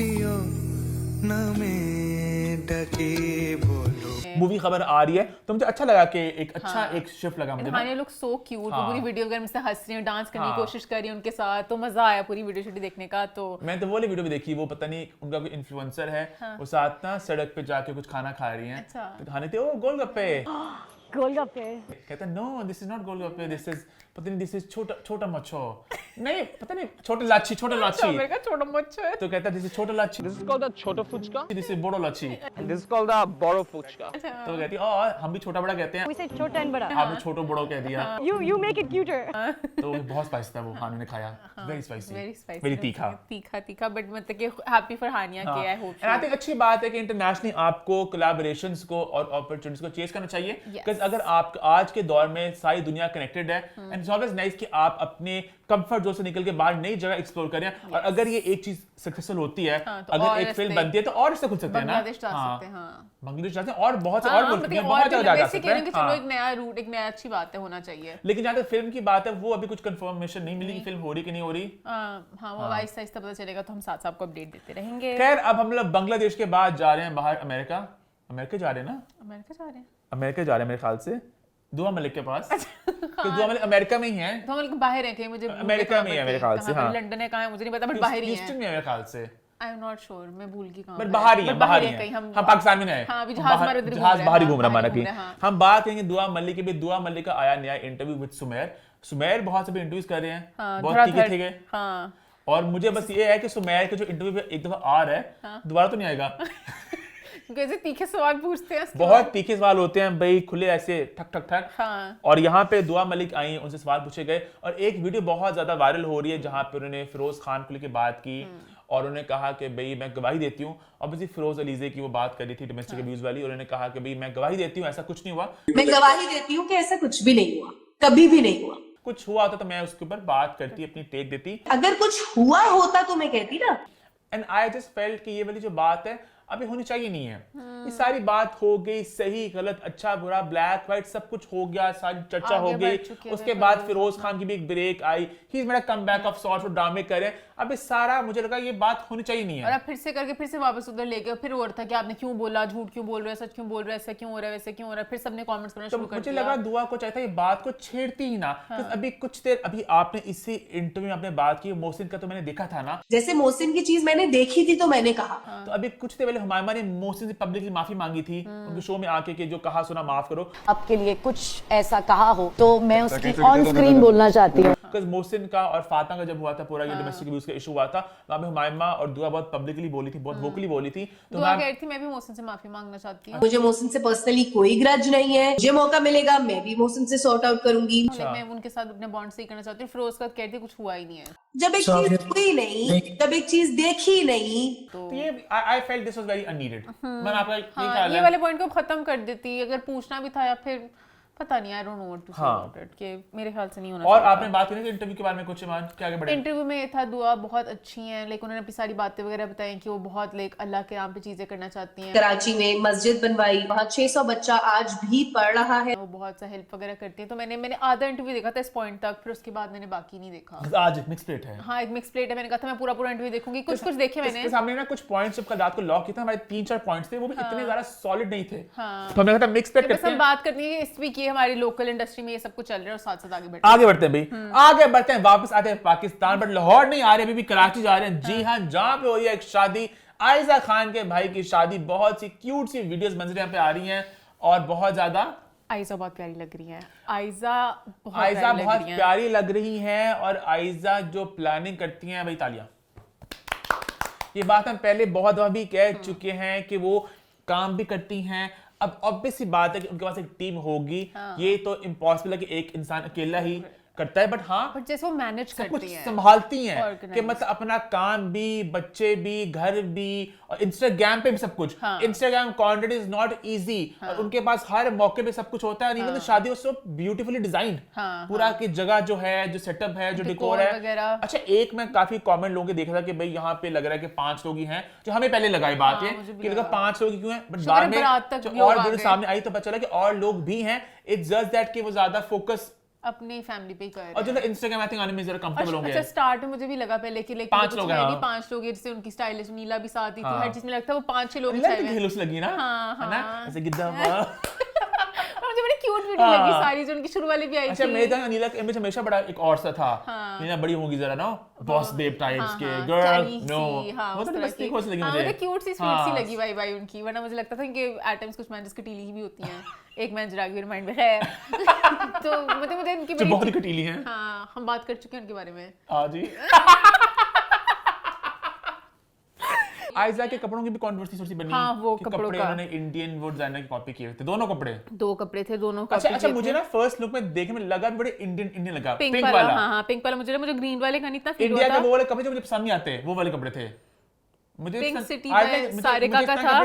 मूवी खबर आ रही है, तो मुझे अच्छा लगा कि एक अच्छा एक शिफ्ट लगा मुझे ना। हानिया लोग सो क्यूट, हाँ। पूरी वीडियो वगैरह में से हंस रही हैं, डांस करने की हाँ। कोशिश कर रही हैं उनके साथ, तो मजा आया पूरी वीडियो शूट देखने का। तो मैं तो वो वाली वीडियो भी देखी, वो पता नहीं उनका कोई इन्फ्लुएंसर है, वो साथ ना सड़क पे जाके कुछ खाना खा रही हैं, अच्छा। तो खाने थे, ओ गोलगप्पे, गोलगप्पे कहता no this is not golgappe, this is पता नहीं, दिस इज छोटा मच्छो, नहीं पता नहीं छोटा लाची, छोटा लाची, मेरे का छोटा मच्छर है। तो कहता दिस इज छोटा लाची, This is called the छोटा फुचका दिस इज बड़ो लाची, and this is called the बड़ो फुचका. तो कहती है हम भी छोटा बड़ा कहते हैं, We say छोटा and बड़ा. आपने छोटो बड़ो कह दिया, You make it cuter. तो बहुत स्पाइसी था वो खाने ने खाया, very spicy, very spicy, very तीखा। तीखा, बट मतलब कि हैप्पी फॉर हानिया के, I hope And I think अच्छी बात है कि इंटरनेशनली आपको कोलैबोरेशंस को और अपॉर्चुनिटीज को चेस करना चाहिए, बिकॉज़ अगर आप आज के दौर में सारी दुनिया कनेक्टेड है, एंड इट्स ऑलवेज नाइस कि आप अपने कंफर्ट जोन से निकल के बाहर नई जगह एक्सप्लोर करें, और अगर ये एक चीज सक्सेसफुल होती है, तो अगर और एक फिल्म रास्ते- बनती है तो और इससे खुल सकते हैं ना, बांग्लादेश जा सकते हैं, हाँ। बांग्लादेश जाते हैं, और बहुत से और मुल्क में मतलब बहुत जगह जा वैसे सकते कह रही हूँ हैं, कि चलो हाँ। एक नया रूट, एक नया अच्छी बात है, होना चाहिए। लेकिन जहाँ तक फिल्म की बात है, वो अभी कुछ कंफर्मेशन नहीं मिली कि फिल्म हो रही कि नहीं हो रही। हाँ, वो आहिस्ता आहिस्ता पता चलेगा, तो हम साथ साथ आपको अपडेट देते रहेंगे। खैर अब हम लोग बांग्लादेश के बाद जा रहे हैं बाहर, अमेरिका जा रहे हैं ना, अमेरिका जा रहे हैं, अमेरिका जा रहे हैं मेरे ख्याल से, दुआ मलिक के पास, तो दुआ मलिक अमेरिका में ही है, तो हम लोग बाहर हैं कहीं, मुझे अमेरिका में ही है मेरे ख्याल से, हाँ। लंदन है, कहाँ है मुझे नहीं पता, बट बाहर ही ह्यूस्टन है। में है मेरे ख्याल से, आई एम नॉट श्योर, मैं भूल गई कहाँ बट पर बाहर ही है, But बाहर ही कहीं है, हम पाकिस्तान में नहीं है, हाँ, अभी जहाज हमारे उधर जहाज बाहर ही घूम रहा हमारा घूम कहीं। रहा है, हाँ। हम बात करेंगे दुआ मलिक की भी। दुआ मलिक का आया नया इंटरव्यू विद सुमेर बहुत से इंटरव्यूज कर रहे हैं, हाँ, बहुत तीखे धड़ाधड़, थे, हाँ। और मुझे बस ये है कि सुमेर के जो इंटरव्यू एक दफा आ रहा है, दोबारा तो नहीं आएगा। कैसे तीखे सवाल पूछते हैं उसके बहुत बाद। तीखे सवाल होते हैं भाई, खुले ऐसे ठक ठक ठक। हाँ। और यहाँ पे दुआ मलिक आई, उनसे सवाल पूछे गए, और एक वीडियो बहुत ज्यादा वायरल हो रही है जहाँ पे उन्होंने फिरोज खान को लेकर बात की, और उन्होंने कहा कि भाई मैं गवाही देती हूँ, ऑब्वियसली फिरोज अलीजे की वो बात कर रही थी डोमेस्टिक अब्यूज वाली, और उन्होंने कहा कि भाई मैं गवाही देती हूँ, ऐसा कुछ नहीं हुआ, मैं गवाही देती हूँ कि ऐसा कुछ भी नहीं हुआ, कभी भी नहीं हुआ। कुछ हुआ होता तो मैं उसके ऊपर बात करती, अपनी टेक देती, अगर कुछ हुआ होता तो मैं कहती ना। एंड आई जस्ट फेल्ट कि ये वाली जो बात है अभी होनी चाहिए नहीं है। ये सारी बात हो गई, सही गलत अच्छा बुरा ब्लैक व्हाइट सब कुछ हो गया, सारी चर्चा हो गई। उसके बाद फिरोज खान की भी एक ब्रेक आई, he is made a comeback of sorts, ड्रामे करे। अब ये सारा मुझे लगा ये बात होनी चाहिए नहीं है, और अब फिर से करके फिर से वापस उधर लेके, फिर और था कि आपने क्यों बोला, झूठ क्यों बोल रहे हो, सच क्यों बोल रहे हो, ऐसा क्यों हो रहा है, वैसे क्यों हो रहा है, फिर सबने कमेंट्स करना तो शुरू कर मुझे दिया। लगा दुआ को चाहता ये बात को छेड़ती ही ना। अभी कुछ देर अभी आपने इसी इंटरव्यू में आपने बात की, मोहसिन का तो मैंने देखा था ना, जैसे मोहसिन की चीज मैंने देखी थी तो मैंने कहा। तो अभी कुछ देर पहले हुमायमा ने मोहसिन से पब्लिकली माफी मांगी थी उनके शो में आके कि जो कहा सुना माफ करो। आपके लिए कुछ ऐसा कहा हो तो मैं उसकी ऑन स्क्रीन बोलना चाहती हूँ। बिकॉज़ मोहसिन का और फातिमा का जब हुआ था पूरा ये डोमेस्टिक अब्यूज का इशू हुआ था, वहां पे हुमायमा और दुआ बहुत पब्लिकली बोली थी, बहुत वोकली बोली थी। तो दुआ कह रही थी मैं भी मोहसिन से माफी मांगना चाहती हूँ। मुझे मोहसिन से पर्सनली कोई ग्रज नहीं है, मुझे मौका मिलेगा मैं भी मोहसिन से सॉर्ट आउट करूंगी। मैं उनके साथ अपने बॉन्ड सही करना चाहती हूँ। फिरोज का कहती कुछ हुआ ही नहीं है। जब एक चीज हुई नहीं, जब एक चीज देखी नहीं, तो ये I felt this was very unneeded. मैंने आपका ये ख्याल ये है वाले पॉइंट को खत्म कर देती, अगर पूछना भी था या फिर पता नहीं, I don't know what to say about it, कि मेरे ख्याल से नहीं होना और चाहिए आपने बात करी इंटरव्यू के बारे में कुछ ईमान क्या आगे बढ़े? इंटरव्यू में ये था दुआ बहुत अच्छी हैं, लाइक उन्होंने अपनी सारी बातें वगैरह बताई कि वो बहुत लाइक अल्लाह के नाम पे चीजें करना चाहती हैं। कराची में मस्जिद बनवाई, वहाँ 600 बच्चा आज भी पढ़ रहा है। वो बहुत सा हेल्प वगैरह करती है। तो मैंने आधा इंटरव्यू देखा था इस पॉइंट तक, फिर उसके बाद मैंने बाकी नहीं देखा। आज मिक्स प्लेट है। हाँ, एक मिक्स प्लेट है। मैंने कहा था मैं पूरा इंटरव्यू देखूंगी, कुछ देखे मैंने। इसके सामने ना कुछ पॉइंट्स जब कल रात को लॉक किया था, हमारे 3-4 पॉइंट्स थे, वो भी इतने ज्यादा सॉलिड नहीं थे। तो हमने कहा था मिक्स प्लेट करते हैं। बात करनी है इस वीक, ये हमारी लोकल इंडस्ट्री में ये सब कुछ चल रहा है और साथ साथ आगे बढ़ते हैं भाई, आगे बढ़ते हैं, वापस आते हैं पाकिस्तान, बट लाहौर नहीं आ रहे, अभी भी कराची जा रहे हैं। जी हाँ, जहां पे हो रही है एक शादी, आयजा खान के भाई की शादी। बहुत सी क्यूट सी वीडियोस मंजर यहाँ पे आ रही हैं और बहुत ज्यादा आयजा बहुत प्यारी लग रही है। आयजा बहुत प्यारी लग रही है और आयजा जो प्लानिंग करती हैं भाई, तालियां। ये बात हम पहले बहुत दफा भी कह चुके हैं कि वो काम भी करती हैं। अब ऑब्वियस सी बात है कि उनके पास एक टीम होगी, ये तो इम्पॉसिबल है कि एक इंसान अकेला ही करता है, बट जैसे वो मैनेज करती हैं, संभालती हैं कि मतलब अपना काम भी, बच्चे भी, घर भी और इंस्टाग्राम पे भी सब कुछ। Instagram content is not easy और उनके पास हर मौके पे सब कुछ होता है। इवन शादी वाज सो ब्यूटीफुली डिजाइंड, पूरा की जगह जो है, जो सेटअप है, जो डेकोर है। अच्छा, एक मैं काफी कमेंट लोगों के देखा था कि भाई यहाँ पे लग रहा है कि 5 लोग ही हैं, जो हमें पहले लगाई बात है कि लगा 5 लोग क्यों हैं, बट बाद में और वीडियो सामने आई तो पता चला कि और लोग भी हैं। इट्स जस्ट दैट कि वो ज्यादा फोकस अपनी फैमिली पे कर रहे हैं। और जो इंस्टाग्राम आई थिंक आने में जरा कंफर्टेबल होंगे। अच्छा, स्टार्ट में मुझे भी लगा पहले कि लाइक 5 लोग हैं, 5 लोग, जैसे उनकी स्टाइलिश नीला भी साथ ही थी, हर चीज में लगता है वो 5-6 लोग लगी ना, है ना, ऐसे गिद्दा। मुझे बड़ी क्यूट वीडियो लगी सारी, जो उनकी शुरू वाली भी आई थी। अच्छा, मेरे तो नीला का इमेज हमेशा बड़ा एक और सा था, नीला बड़ी होगी जरा ना, बॉस बेब टाइप्स के गर्ल, नो वो तो बस ठीक हो लगी मुझे, मुझे क्यूट सी स्वीट सी लगी भाई उनकी। वरना मुझे लगता था कि एट टाइम्स कुछ मैंने कटीली भी होती हैं, एक मैच रागवीर माइंड में है। तो मतलब मुझे उनकी जो बहुत कटीली हैं। हाँ, हम बात कर चुके हैं उनके बारे में। हाँ जी। आयजा के कपड़ों की भी कंट्रोवर्सी बनी। हाँ, वो कपड़ों का उन्होंने इंडियन वो डिजाइनर की कॉपी किए थे, दोनों कपड़े थे दोनों। अच्छा, मुझे ना फर्स्ट लुक में देखने में लगा बड़े इंडियन लगा, पिंक वाला। हाँ, पिंक वाला मुझे ग्रीन वाले का नहीं इतना फील हुआ था। इंडिया के वो वाले कपड़े जो मुझे पसंद नहीं आते, वो वाले कपड़े थे मुझे। पिंक सिटी में सारे का था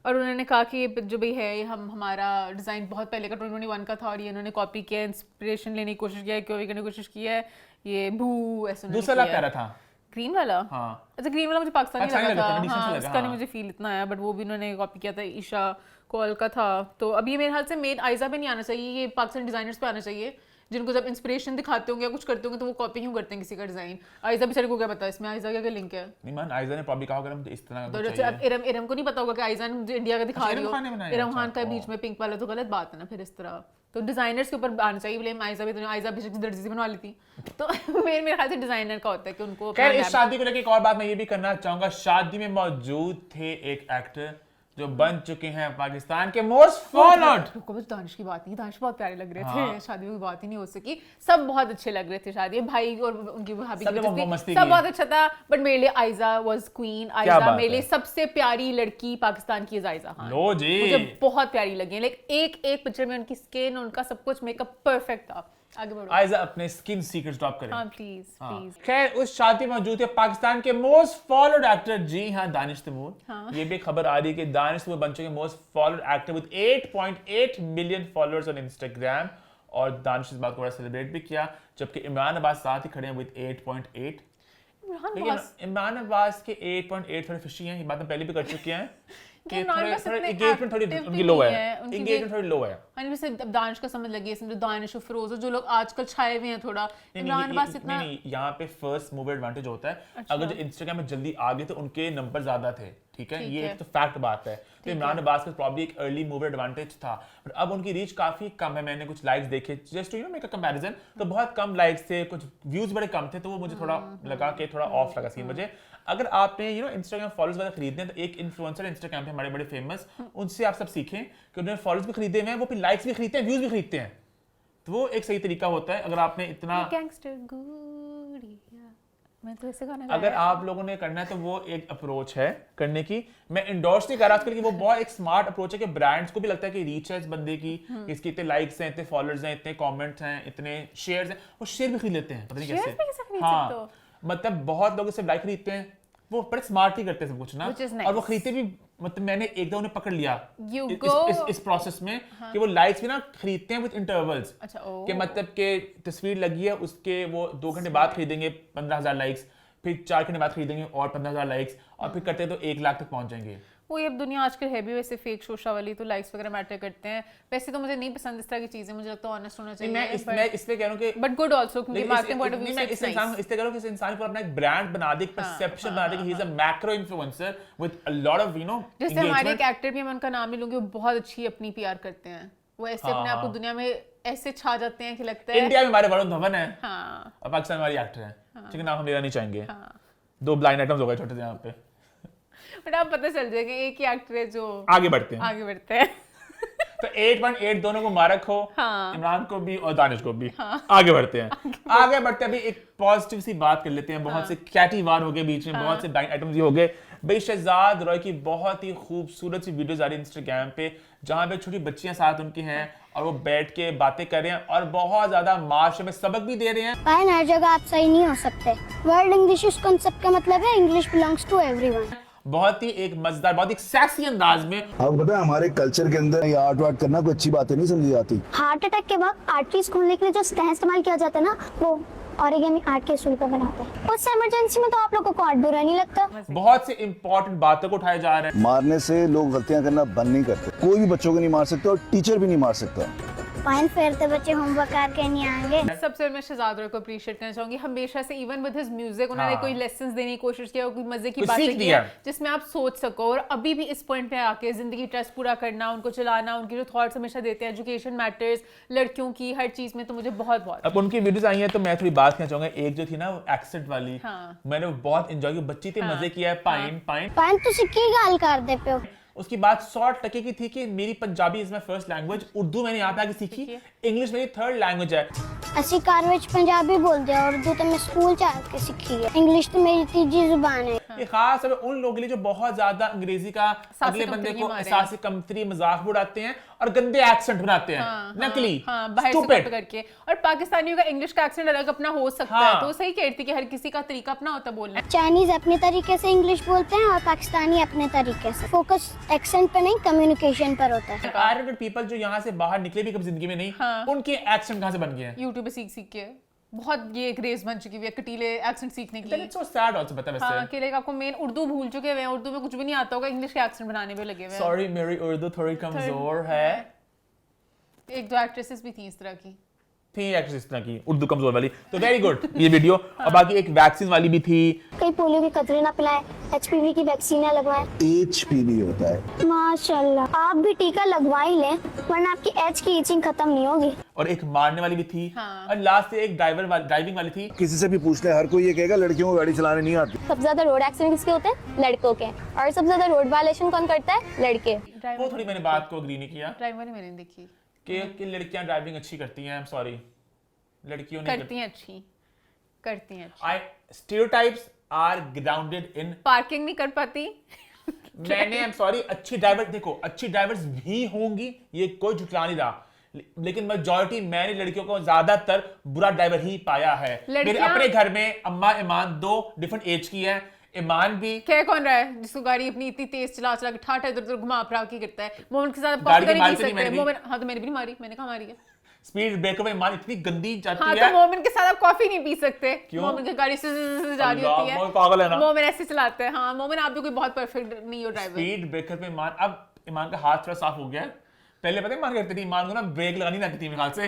और उन्होंने कहा कि जो भी है हमारा डिजाइन बहुत पहले का 2021 का था और ये इन्होंने कॉपी किया, इंस्पिरेशन लेने की कोशिश किया है, कॉपी करने की कोशिश की है। ये भू ऐसे दूसरा प्यारा था ग्रीन वाला। हाँ, अच्छा, ग्रीन वाला मुझे पाकिस्तानी लगा था। हाँ, उसका नहीं हाँ। मुझे फील इतना आया, बट वो भी उन्होंने कॉपी किया था, ईशा कॉल का था। तो अब ये मेरे ख्याल से मेन आयजा पे नहीं आना चाहिए, ये पाकिस्तानी डिजाइनर्स पे आना चाहिए, जिनको जब इंस्पिरेशन दिखाते होंगे या कुछ करते होंगे तो वो कॉपी क्यों करते हैं किसी का डिजाइन। आयजा बेचारे को क्या पता इसमें, आयजा क्या लिंक है? नहीं मान, आयजा ने प्रॉब्ली कहा होगा मुझे इस तरह का चाहिए। अब इरम को नहीं पता होगा कि आयजा ने मुझे इंडिया का दिखा रही हो, इरम खान का बीच में पिंक वाला, तो गलत बात है ना फिर इस तरह। तो डिजाइनर्स के ऊपर आना चाहिए ब्लेम। आयजा भी दर्जी से बनवा ली थी, तो मेरे ख्याल से डिजाइनर का होता है कि उनको। खैर, इस शादी को लेकर एक और बात मैं ये भी करना चाहूंगा, शादी में मौजूद थे एक एक्टर जो बन चुके हैं पाकिस्तान के मोस्ट फॉलोड। रुको, बस दानिश की बात नहीं, दानिश बहुत प्यारे लग रहे थे। शादी में बात ही नहीं हो सकी, सब बहुत अच्छे लग रहे थे शादी में, भाई और उनकी भाभी सब बहुत अच्छा था। बट मेरे लिए आयजा वाज क्वीन। आयजा मेरे लिए सबसे प्यारी लड़की पाकिस्तान की आयजा खान। मुझे बहुत प्यारी लगी, लाइक एक पिक्चर में उनकी स्किन, उनका सब कुछ मेकअप परफेक्ट था। आगे बढ़ो। आयजा अपने स्किन सीक्रेट्स ड्रॉप करें। हाँ, प्लीज। खैर, उस शादी में मौजूद है पाकिस्तान के मोस्ट फॉलोड एक्टर, जी हाँ, दानिश तैमूर। हाँ। ये भी खबर आ रही है कि दानिश तैमूर बन चुके most followed actor with 8.8 million followers on Instagram. और दानिश इस बात को बड़ा सेलिब्रेट भी किया, जबकि इमरान अब्बास साथ ही खड़े हैं विद 8.8। इमरान अब्बास के 8.8 थोड़े फिशी हैं, ये बात हम पहले भी कर चुके हैं कि एंगेजमेंट थोड़ी उनकी लो है, एंगेजमेंट थोड़ी लो है। वैसे अब दानिश का समझ लगी, इसमें दानिश और फिरोज जो लोग आजकल छाए हुए हैं थोड़ा, इमरान अब्बास इतना नहीं, यहाँ पे फर्स्ट मूवर एडवांटेज होता है। अच्छा। अगर जो इंस्टाग्राम में जल्दी आ गए तो उनके नंबर ज्यादा थे, ठीक है, ये एक तो फैक्ट बात है। तो इमरान अब्बास का प्रॉब्ली एक अर्ली मूवर एडवांटेज था, बट अब उनकी रीच काफी कम है। मैंने कुछ लाइक्स देखे, just you know make a comparison, तो बहुत कम लाइक्स थे, कुछ व्यूज बड़े कम थे, तो वो मुझे थोड़ा लगा कि थोड़ा ऑफ लगा सीन मुझे। अगर आपने इंस्टाग्राम फॉलोअर्स वगैरह खरीदने तो एक इन्फ्लुएंसर इंस्टाग्राम पे हमारे बड़े फेमस, उनसे आप सब सीखें कि उन्होंने फॉलोअर्स भी खरीदे हुए हैं, वो फिर लाइक्स भी खरीदते हैं, व्यूज भी खरीदते हैं, तो वो एक सही तरीका होता है। अगर आपने इतना मैं तो ऐसे गाना अगर आप लोगों ने करना है तो वो एक अप्रोच है करने की। मैं इंडोर्स नहीं कर रहा आजकल की, वो बहुत एक स्मार्ट अप्रोच है कि ब्रांड्स को भी लगता है कि रीच है इस बंदे की, इसके इतने लाइक्स हैं, इतने फॉलोअर्स हैं, इतने कमेंट्स हैं, इतने शेयर्स हैं, वो शेयर भी खरीद लेते हैं, पता नहीं कैसे। हाँ, मतलब बहुत लोग सिर्फ लाइक खरीदते हैं, वो बड़े स्मार्टली करते हैं सब कुछ ना, और वो खरीदते भी, मतलब मैंने एक दो उन्हें पकड़ लिया इस प्रोसेस में कि वो लाइक्स भी ना खरीदते हैं विद इंटरवल्स। कि मतलब के तस्वीर लगी है उसके वो 2 घंटे बाद खरीदेंगे 15,000 लाइक्स, फिर 4 घंटे बाद खरीदेंगे और 15,000 लाइक्स, और फिर करते तो 1 लाख तक पहुंच जाएंगे। वो ये अब दुनिया आजकल है भी वैसे फेक शोशा वाली, तो लाइक्स वगैरह मैटर करते हैं। वैसे तो मुझे नहीं पसंद इस तरह की चीजें, मुझे लगता है ऑनेस्ट होना चाहिए। मैं इसलिए कह रहा हूं कि बट गुड आल्सो, क्योंकि मार्केटिंग पॉइंट ऑफ व्यू से इस इंसान इसलिए कह रहा हूं कि इस इंसान को अपना एक ब्रांड बना दे, एक परसेप्शन बना दे कि he is a macro influencer with a lot of जैसे हमारे एक एक्टर भी, मैं उनका नाम नहीं लूंगी, वो बहुत अच्छी अपनी पीआर करते हैं। वो ऐसे अपने आप को दुनिया में ऐसे छा जाते हैं कि लगता है इंडिया में हमारे वरुण धवन है और पाकिस्तान में हमारी एक्टर है, ठीक है, नाम हम लेना नहीं चाहेंगे। 2 ब्लाइंड आइटम्स हो गए छोटे से यहाँ पे, बट आप पता चल जाएगा एक ही एक्टर है जो आगे बढ़ते हैं। तो 8.8 दोनों को मुबारक हो, इमरान को भी और दानिश को भी। आगे बढ़ते हैं अभी एक पॉजिटिव सी बात कर लेते हैं। बहुत से कैटी वार हो गए बीच में, बहुत से ब्लाइंड आइटम्स हो गए। भाई शहजाद रॉय की बहुत ही खूबसूरत सी वीडियोस आ रही है इंस्टाग्राम पे, जहां पे छोटी बच्चियां साथ उनकी हैं और वो बैठ के बातें कर रहे हैं और बहुत ज्यादा माशरे में सबक भी दे रहे हैं। पायन, हर जगह आप सही नहीं हो सकते। वर्ल्ड इंग्लिश इस कॉन्सेप्ट का मतलब है इंग्लिश बिलोंग्स टू एवरीवन। बहुत ही एक मजेदार, बहुत ही सेक्सी अंदाज में। आपको पता है हमारे कल्चर के अंदर ये आर्ट वार्ट करना कोई अच्छी बातें नहीं समझी जाती। हार्ट अटैक के बाद आर्टरीज खोलने के लिए जो स्टेन इस्तेमाल किया जाता है ना, वो ओरिगेमी आर्ट के स्टूल पर बनाते हैं। उस इमरजेंसी में तो आप लोगों को आर्ट बुरा नहीं लगता। बहुत से इंपॉर्टेंट बातों को उठाया जा रहा है। मारने से लोग गलतियां करना बंद नहीं करते। कोई भी बच्चों को नहीं मार सकता और टीचर भी नहीं मार सकता। पायन, फिर तो बच्चे होमवर्क करके नहीं आएंगे। सबसे मैं शहजाद रॉय को अप्रिशिएट करना चाहूंगी। हमेशा से इवन विद हिज म्यूजिक उन्होंने कोई लेसन्स देने की कोशिश किया, कोई मजे की बातें की जिसमें आप सोच सको। और अभी भी इस पॉइंट पे आके जिंदगी ट्रस्ट पूरा करना, उनको चलाना, उनकी जो थॉट्स हमेशा देते हैं, एजुकेशन मैटर्स, लड़कियों की हर चीज में, तो मुझे बहुत अब उनकी वीडियोस आई हैं तो मैं थोड़ी बात करना चाहूंगा। एक जो थी ना एक्सेंट वाली, मैंने बहुत एंजॉय की, बच्ची थी, मजे किया है। पायन तुसी की गाल कर दे पे हो। उसकी बात 100% की थी कि मेरी Punjabi is my first language, Urdu मैंने यहाँ पे आके सीखी, इंग्लिश मेरी 3rd लैंग्वेज है। ਅਸੀਂ ਘਰ ਵਿੱਚ ਪੰਜਾਬੀ ਬੋਲਦੇ ਆ, ਉਰਦੂ ਤਾਂ ਮੈਂ ਸਕੂਲ ਚ ਆ ਕੇ ਸਿੱਖੀ ਹੈ, ਇੰਗਲਿਸ਼ ਤਾਂ ਮੇਰੀ ਤੀਜੀ ਜ਼ੁਬਾਨ है। ये खास है उन लोगों के लिए जो बहुत ज्यादा अंग्रेजी का अगले बंदे को एहसास कमतरी मजाक उड़ाते हैं और गंदे एक्सेंट बनाते हैं, नकली, बाहर से कट करके। और पाकिस्तानियों का इंग्लिश का एक्सेंट अलग अपना हो सकता है, तो सही कहती कि हर किसी का तरीका अपना होता बोलने। चाइनीज अपने तरीके से इंग्लिश बोलते हैं और पाकिस्तानी अपने तरीके से। फोकस एक्सेंट पे नहीं, कम्युनिकेशन पर होता है। आयरलैंड पीपल जो यहाँ से बाहर निकले भी कभी जिंदगी में नहीं, उनके एक्सेंट कहाँ से बन गए हैं? यूट्यूब पे सीख के बहुत ये एक रेस बन चुकी है कटीले एक्सेंट सीखने की। It's so sad also, पता है वैसे। हाँ, कि लाइक आपको मेन उर्दू भूल चुके हुए हैं, उर्दू में कुछ भी नहीं आता होगा, इंग्लिश के एक्सेंट बनाने पे लगे हुए हैं। सॉरी मेरी उर्दू थोड़ी कमजोर है। 1-2 एक्ट्रेसेस भी थी इस तरह की, थी एक्ट्रेस इतना की उर्दू कमजोर वाली, तो वेरी गुड ये वीडियो। और बाकी एक वैक्सीन वाली भी थी, कई पोलियो की कतरे ना पिलाए, एचपीवी की वैक्सीन लगवाएं। एचपीवी होता है। माशाल्लाह, आप भी टीका लगवा ही लें वरना आपकी एच की इचिंग खत्म नहीं होगी। और एक मारने वाली भी थी, और लास्ट एक ड्राइविंग वाली थी। किसी से भी पूछ ले, हर कोई ये कहेगा लड़कियों को गाड़ी चलाने नहीं आती। सबसे ज्यादा रोड एक्सीडेंट किसके होते हैं? लड़कों के। और सबसे ज्यादा रोड वायलेशन कौन करता है? लड़के। वो थोड़ी मैंने बात को अग्री नहीं किया, ड्राइवर ने मैंने देखी कि लड़कियां ड्राइविंग अच्छी करती हैं। आई एम सॉरी, लड़कियों नहीं करती हैं अच्छी। Stereotypes are grounded in parking नहीं कर पाती। मैंने आई एम सॉरी, अच्छी ड्राइवर देखो, अच्छी ड्राइवर्स भी होंगी, ये कोई झुठला नहीं रहा, लेकिन मेजॉरिटी मैंने लड़कियों को ज्यादातर बुरा ड्राइवर ही पाया है। मेरे अपने घर में अम्मा ईमान 2 डिफरेंट एज की है। ईमान भी क्या कौन रहा है जिसको गाड़ी अपनी इतनी तेज चला के ठाठ इधर उधर घुमा फिरा के करता है। मोमेंट के साथ कॉपी कर नहीं सकते। मोमेंट, हाँ तो मैंने भी नहीं मारी, मैंने कहा मारी है। स्पीड ब्रेकर में ईमान इतनी गंदी जाती है। तो मोमेंट के साथ आप कॉफी नहीं पी सकते। मोमेंट की गाड़ी से जा रही होती है, पागल है ना। मोमेंट ऐसे चलाते हैं। हाँ मोमेंट, आप भी कोई बहुत परफेक्ट नहीं हो ड्राइवर। स्पीड ब्रेकर में ईमान, अब ईमान का हाथ थोड़ा साफ हो गया। पहले पता है ईमान करती थी, ईमान को ना ब्रेक लगानी नहीं आती थी मेरे ख्याल से।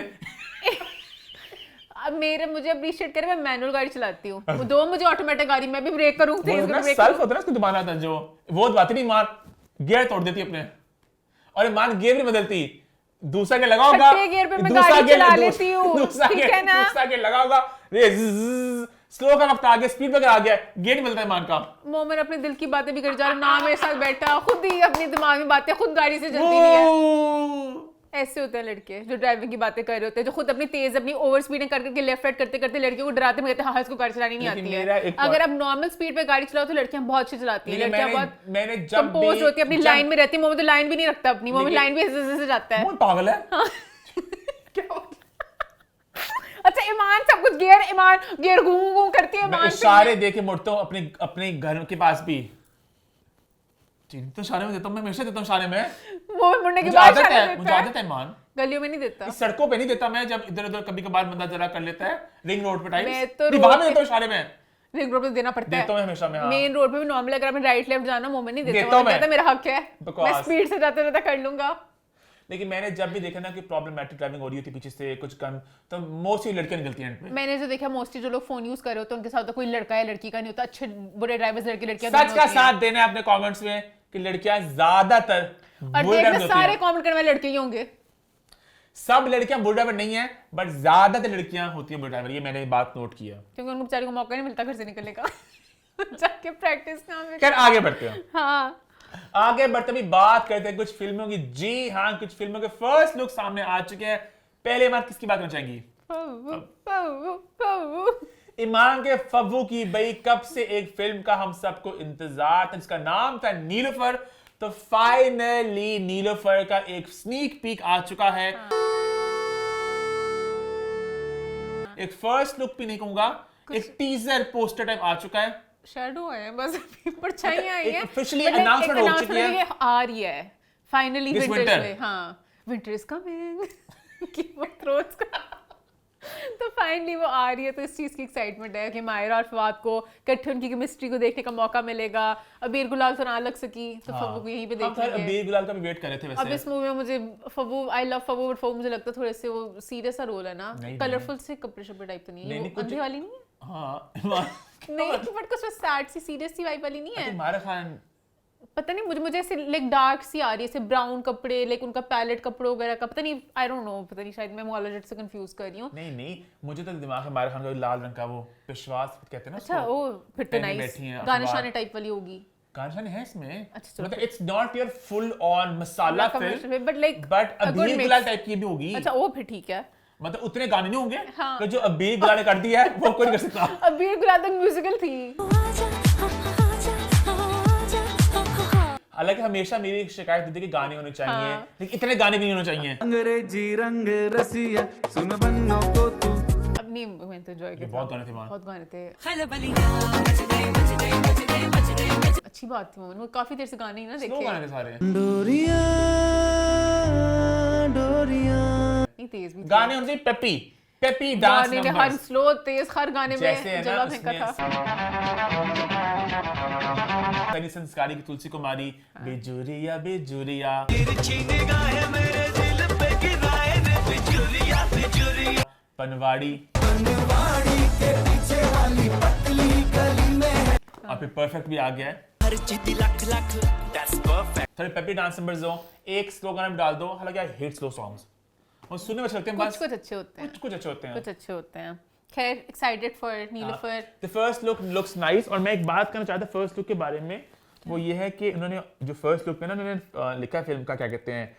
अब मुझे अप्रिशिएट करे, मैं मैनुअल गाड़ी चलाती हूँ, वो दो मुझे ऑटोमेटिक गाड़ी, मैं भी ब्रेक करूँ सेल्फ होता है ना उसको दबाना था, जो वो दबाती नहीं, ईमान गियर तोड़ देती अपने, और ईमान गियर नहीं बदलती। दूसरा गियर लगा होगा, गियर पे मैं गाड़ी चला लेती हूँ, ठीक है ना। दूसरा गियर लगा होगा, स्लो का वक्त आ गया, स्पीड ब्रेकर आ गया, गियर नहीं बदलता ईमान का। मोमेंट अपने दिल की बातें भी कर जा रहा, ना मेरे साथ बैठा, खुद ही अपनी दिमाग में बातें, खुद गाड़ी से चलती नहीं है। ऐसे होते हैं लड़के जो ड्राइविंग की बातें कर रहे होते हैं, जो खुद अपनी तेज अपनी ओवर स्पीड कर करके लेफ्ट राइट करते करते लड़कियों को डराते हैं, कहते हैं हाँ इसको गाड़ी चलानी नहीं आती है। अगर आप नॉर्मल स्पीड पे गाड़ी चलाओ तो लड़कियां बहुत अच्छी चलाती हैं, लड़कियां बहुत कंपोज होती है, अपनी लाइन में रहती है। मोमेंट तो लाइन भी नहीं रखता अपनी, मोमेंट लाइन भी ऐसे जाता है। पागल है। अच्छा ईमान सब कुछ गियर घूं करती है मैं ईमान इशारे दे के मुड़ता हूँ अपने घर के पास भी। तो इशारे में देता हूँ, मैं हमेशा देता हूँ इशारे में। वो मुड़ने के मुझे बाद आदत इशारा है, देता मुझे आदत है ईमान। गलियों में नहीं देता, इस सड़कों पे नहीं देता मैं, जब इधर उधर कभी कभार बंदा जरा कर लेता है रिंग रोड पे टाइम, मैं तो वहां में देता हूँ इशारे में। रिंग रोड पे देना पड़ता है, देता हूँ हमेशा मैं। मेन रोड पे भी नॉर्मली अगर मैं राइट लेफ्ट जाना मुंह में नहीं देता देता हूँ मैं। कहता मेरा हक है, बकवास। मैं स्पीड से जाते रहता कर लूंगा। लेकिन मैंने जब भी देखा ना कि प्रॉब्लमेटिक ड्राइविंग हो रही होती पीछे से कुछ कम, तो मोस्टली लड़कियां निकलती हैं एंड पे। मैंने जो देखा मोस्टली जो लोग फोन यूज कर रहे होते हैं उनके साथ तो कोई लड़का या लड़की का नहीं होता, अच्छे बुरे ड्राइवर्स लड़कियां सच का साथ देना है अपने कमेंट्स में कि लड़कियां ज्यादातर और बुरे ड्राइवर देखना सारे कमेंट करने वाले लड़के ही होंगे। सब लड़कियां बुरे ड्राइवर नहीं है, बट ज्यादातर लड़कियां होती हैं बुरे ड्राइवर, ये मैंने बात नोट किया, क्योंकि उनको बेचारी को मौका नहीं मिलता घर से निकलने का जाके प्रैक्टिस काम। खैर आगे बढ़ते हैं। हाँ आगे बढ़ते भी बात करते हैं कुछ फिल्मों की। जी हाँ, कुछ फिल्मों के फर्स्ट लुक सामने आ चुके हैं। पहले बार किसकी बात करना चाहेंगी? ईमान के फव्वू की। भाई कब से एक फिल्म का हम सबको इंतजार था जिसका नाम था नीलोफर, तो फाइनली नीलोफर का एक स्नीक पीक आ चुका है। एक फर्स्ट लुक भी नहीं कहूंगा, एक टीजर पोस्टर टाइप आ चुका है। शैडो है बस, परछाइयां आई हैं, ऑफिशियली अनाउंसमेंट हो चुकी है, आ रही है फाइनली विंटर में। हाँ winter is coming game of thrones का तो फाइनली वो आ रही है, तो इस चीज की एक्साइटमेंट है कि मायरा और फवाद को इकट्ठे उनकी केमिस्ट्री को देखने का मौका मिलेगा। अबीर गुलाल तो ना लग सकी तो फव्वू को यहीं पे देख लेंगे। अबीर गुलाल का भी वेट कर रहे थे वैसे। अब इस मूवी में मुझे फव्वू, आई लव फव्वू, बट फव्वू मुझे लगता है थोड़े से वो सीरियस सा रोल है ना, कलरफुल से कपड़े शपड़े टाइप तो नहीं है, वो अंधे वाली नहीं है। हाँ नहीं बट कुछ सैड सी सीरियस सी वाइब वाली नहीं है। मायरा खान पता नहीं मुझे ऐसे लाइक डार्क सी आ रही है, ऐसे ब्राउन कपड़े, लाइक उनका पैलेट कपड़ों वगैरह का, पता नहीं, आई डोंट नो, पता नहीं, शायद मैं मोलॉजिस्ट से कंफ्यूज कर रही हूँ। नहीं मुझे तो दिमाग में मायरा खान का लाल रंग का वो विश्वास कहते हैं ना। अच्छा ओ फिर तो नाइस गाने शाने टाइप वाली होगी। गाने शाने है इसमें। अच्छा मतलब it's not your full on masala film, but like अबीर गुलाल टाइप की भी होगी। अच्छा वो फिर ठीक है, मतलब उतने गाने नहीं होंगे। हाँ। तो जो अबीर गुलाल ने कर दिया है वो कोई नहीं कर सकता। अबीर गुलाल तो म्यूजिकल थी। हालांकि हमेशा मेरी शिकायत होती है कि गाने होने चाहिए, लेकिन इतने गाने भी नहीं होने चाहिए। अंग्रेजी रंग रसिया सुन बन्नो को तू। अब नहीं मैं तो एंजॉय किया, बहुत गाने थे वहाँ, बहुत गाने थे। अच्छी बात थी वो काफी देर से गाने ही ना देखे। गाने थे सारे। डोरिया डोरिया नहीं तेज भी गाने होने चाहिए, पेपी डांस गाने में हर स्लो तेज हर गाने में जला फेंका था। तनी संस्कारी की तुलसी कुमारी, बेजुरिया बेजुरिया, पनवाड़ी के पीछे वाली पतली गली में, और फिर परफेक्ट भी आ गया है। थोड़े पेपी डांस नंबर्स हो, एक स्लो गाना डाल दो। हालांकि आई हेट स्लो सॉन्ग्स, और सुनने में अच्छे लगते हैं, बस कुछ अच्छे होते हैं, कुछ अच्छे होते हैं, कुछ अच्छे होते हैं। खैर excited for Nilofar. The first look looks nice. और मैं एक बात करना चाहता फर्स्ट लुक के बारे में, वो ये है कि उन्होंने जो फर्स्ट लुक पे ना उन्होंने लिखा है फिल्म का, क्या कहते हैं,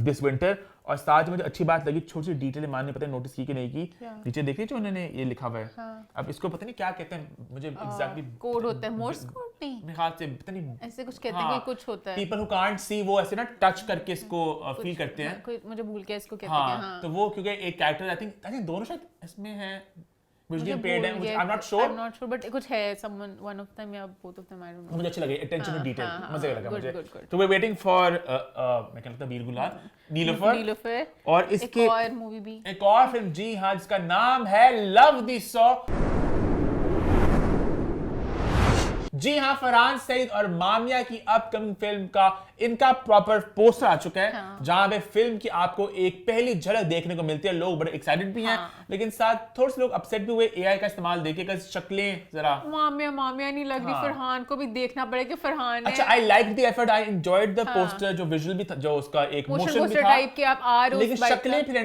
दिस विंटर, और साथ में मुझे अच्छी बात लगी, छोटी सी डिटेल मान ने पता नोटिस की कि नहीं की, नीचे देखिए जो उन्होंने ये लिखा हुआ है। हाँ। अब इसको पता नहीं क्या कहते हैं, मुझे एग्जैक्टली कोड होता है, मोर्स कोड नहीं, मेरे ख्याल से पता नहीं, ऐसे कुछ कहते हैं कि कुछ होता है, पीपल हु कांट सी वो ऐसे ना टच करके इसको फील करते हैं। कोई मुझे भूल गया इसको कहते हैं। हाँ, तो वो क्योंकि एक कैरेक्टर आई थिंक दोनों शायद इसमें है, मुझे पेड है, I am not sure, but कुछ है, समवन वन ऑफ देम या both of them, I don't no. मुझे अच्छी लगी अटेंशन टू डिटेल, मजे लगा मुझे। तो वी वेटिंग फॉर मैं कहता अबीर गुलाल, नीलोफर, और इसके एक और मूवी भी, एक और फिल्म, जी हाँ, जिसका नाम है लव द सॉ। जी हाँ, फरहान सईद और मामिया की अपकमिंग फिल्म का इनका प्रॉपर पोस्टर आ चुका है। हाँ। जहां पे फिल्म की आपको एक पहली झलक देखने को मिलती है। लोग बड़े एक्साइटेड भी हैं, लेकिन साथ थोड़े से लोग अपसेट भी हुए एआई का इस्तेमाल देखे कर शक्लें जरा मामिया नहीं लग रही। फरहान को भी देखना पड़ेगा कि फरहान है। अच्छा, I like the effort, I enjoyed the poster, जो विजुअल भी था, जो उसका एक मोशन भी था टाइप के आप आ रहे हो, लेकिन शक्लें फिर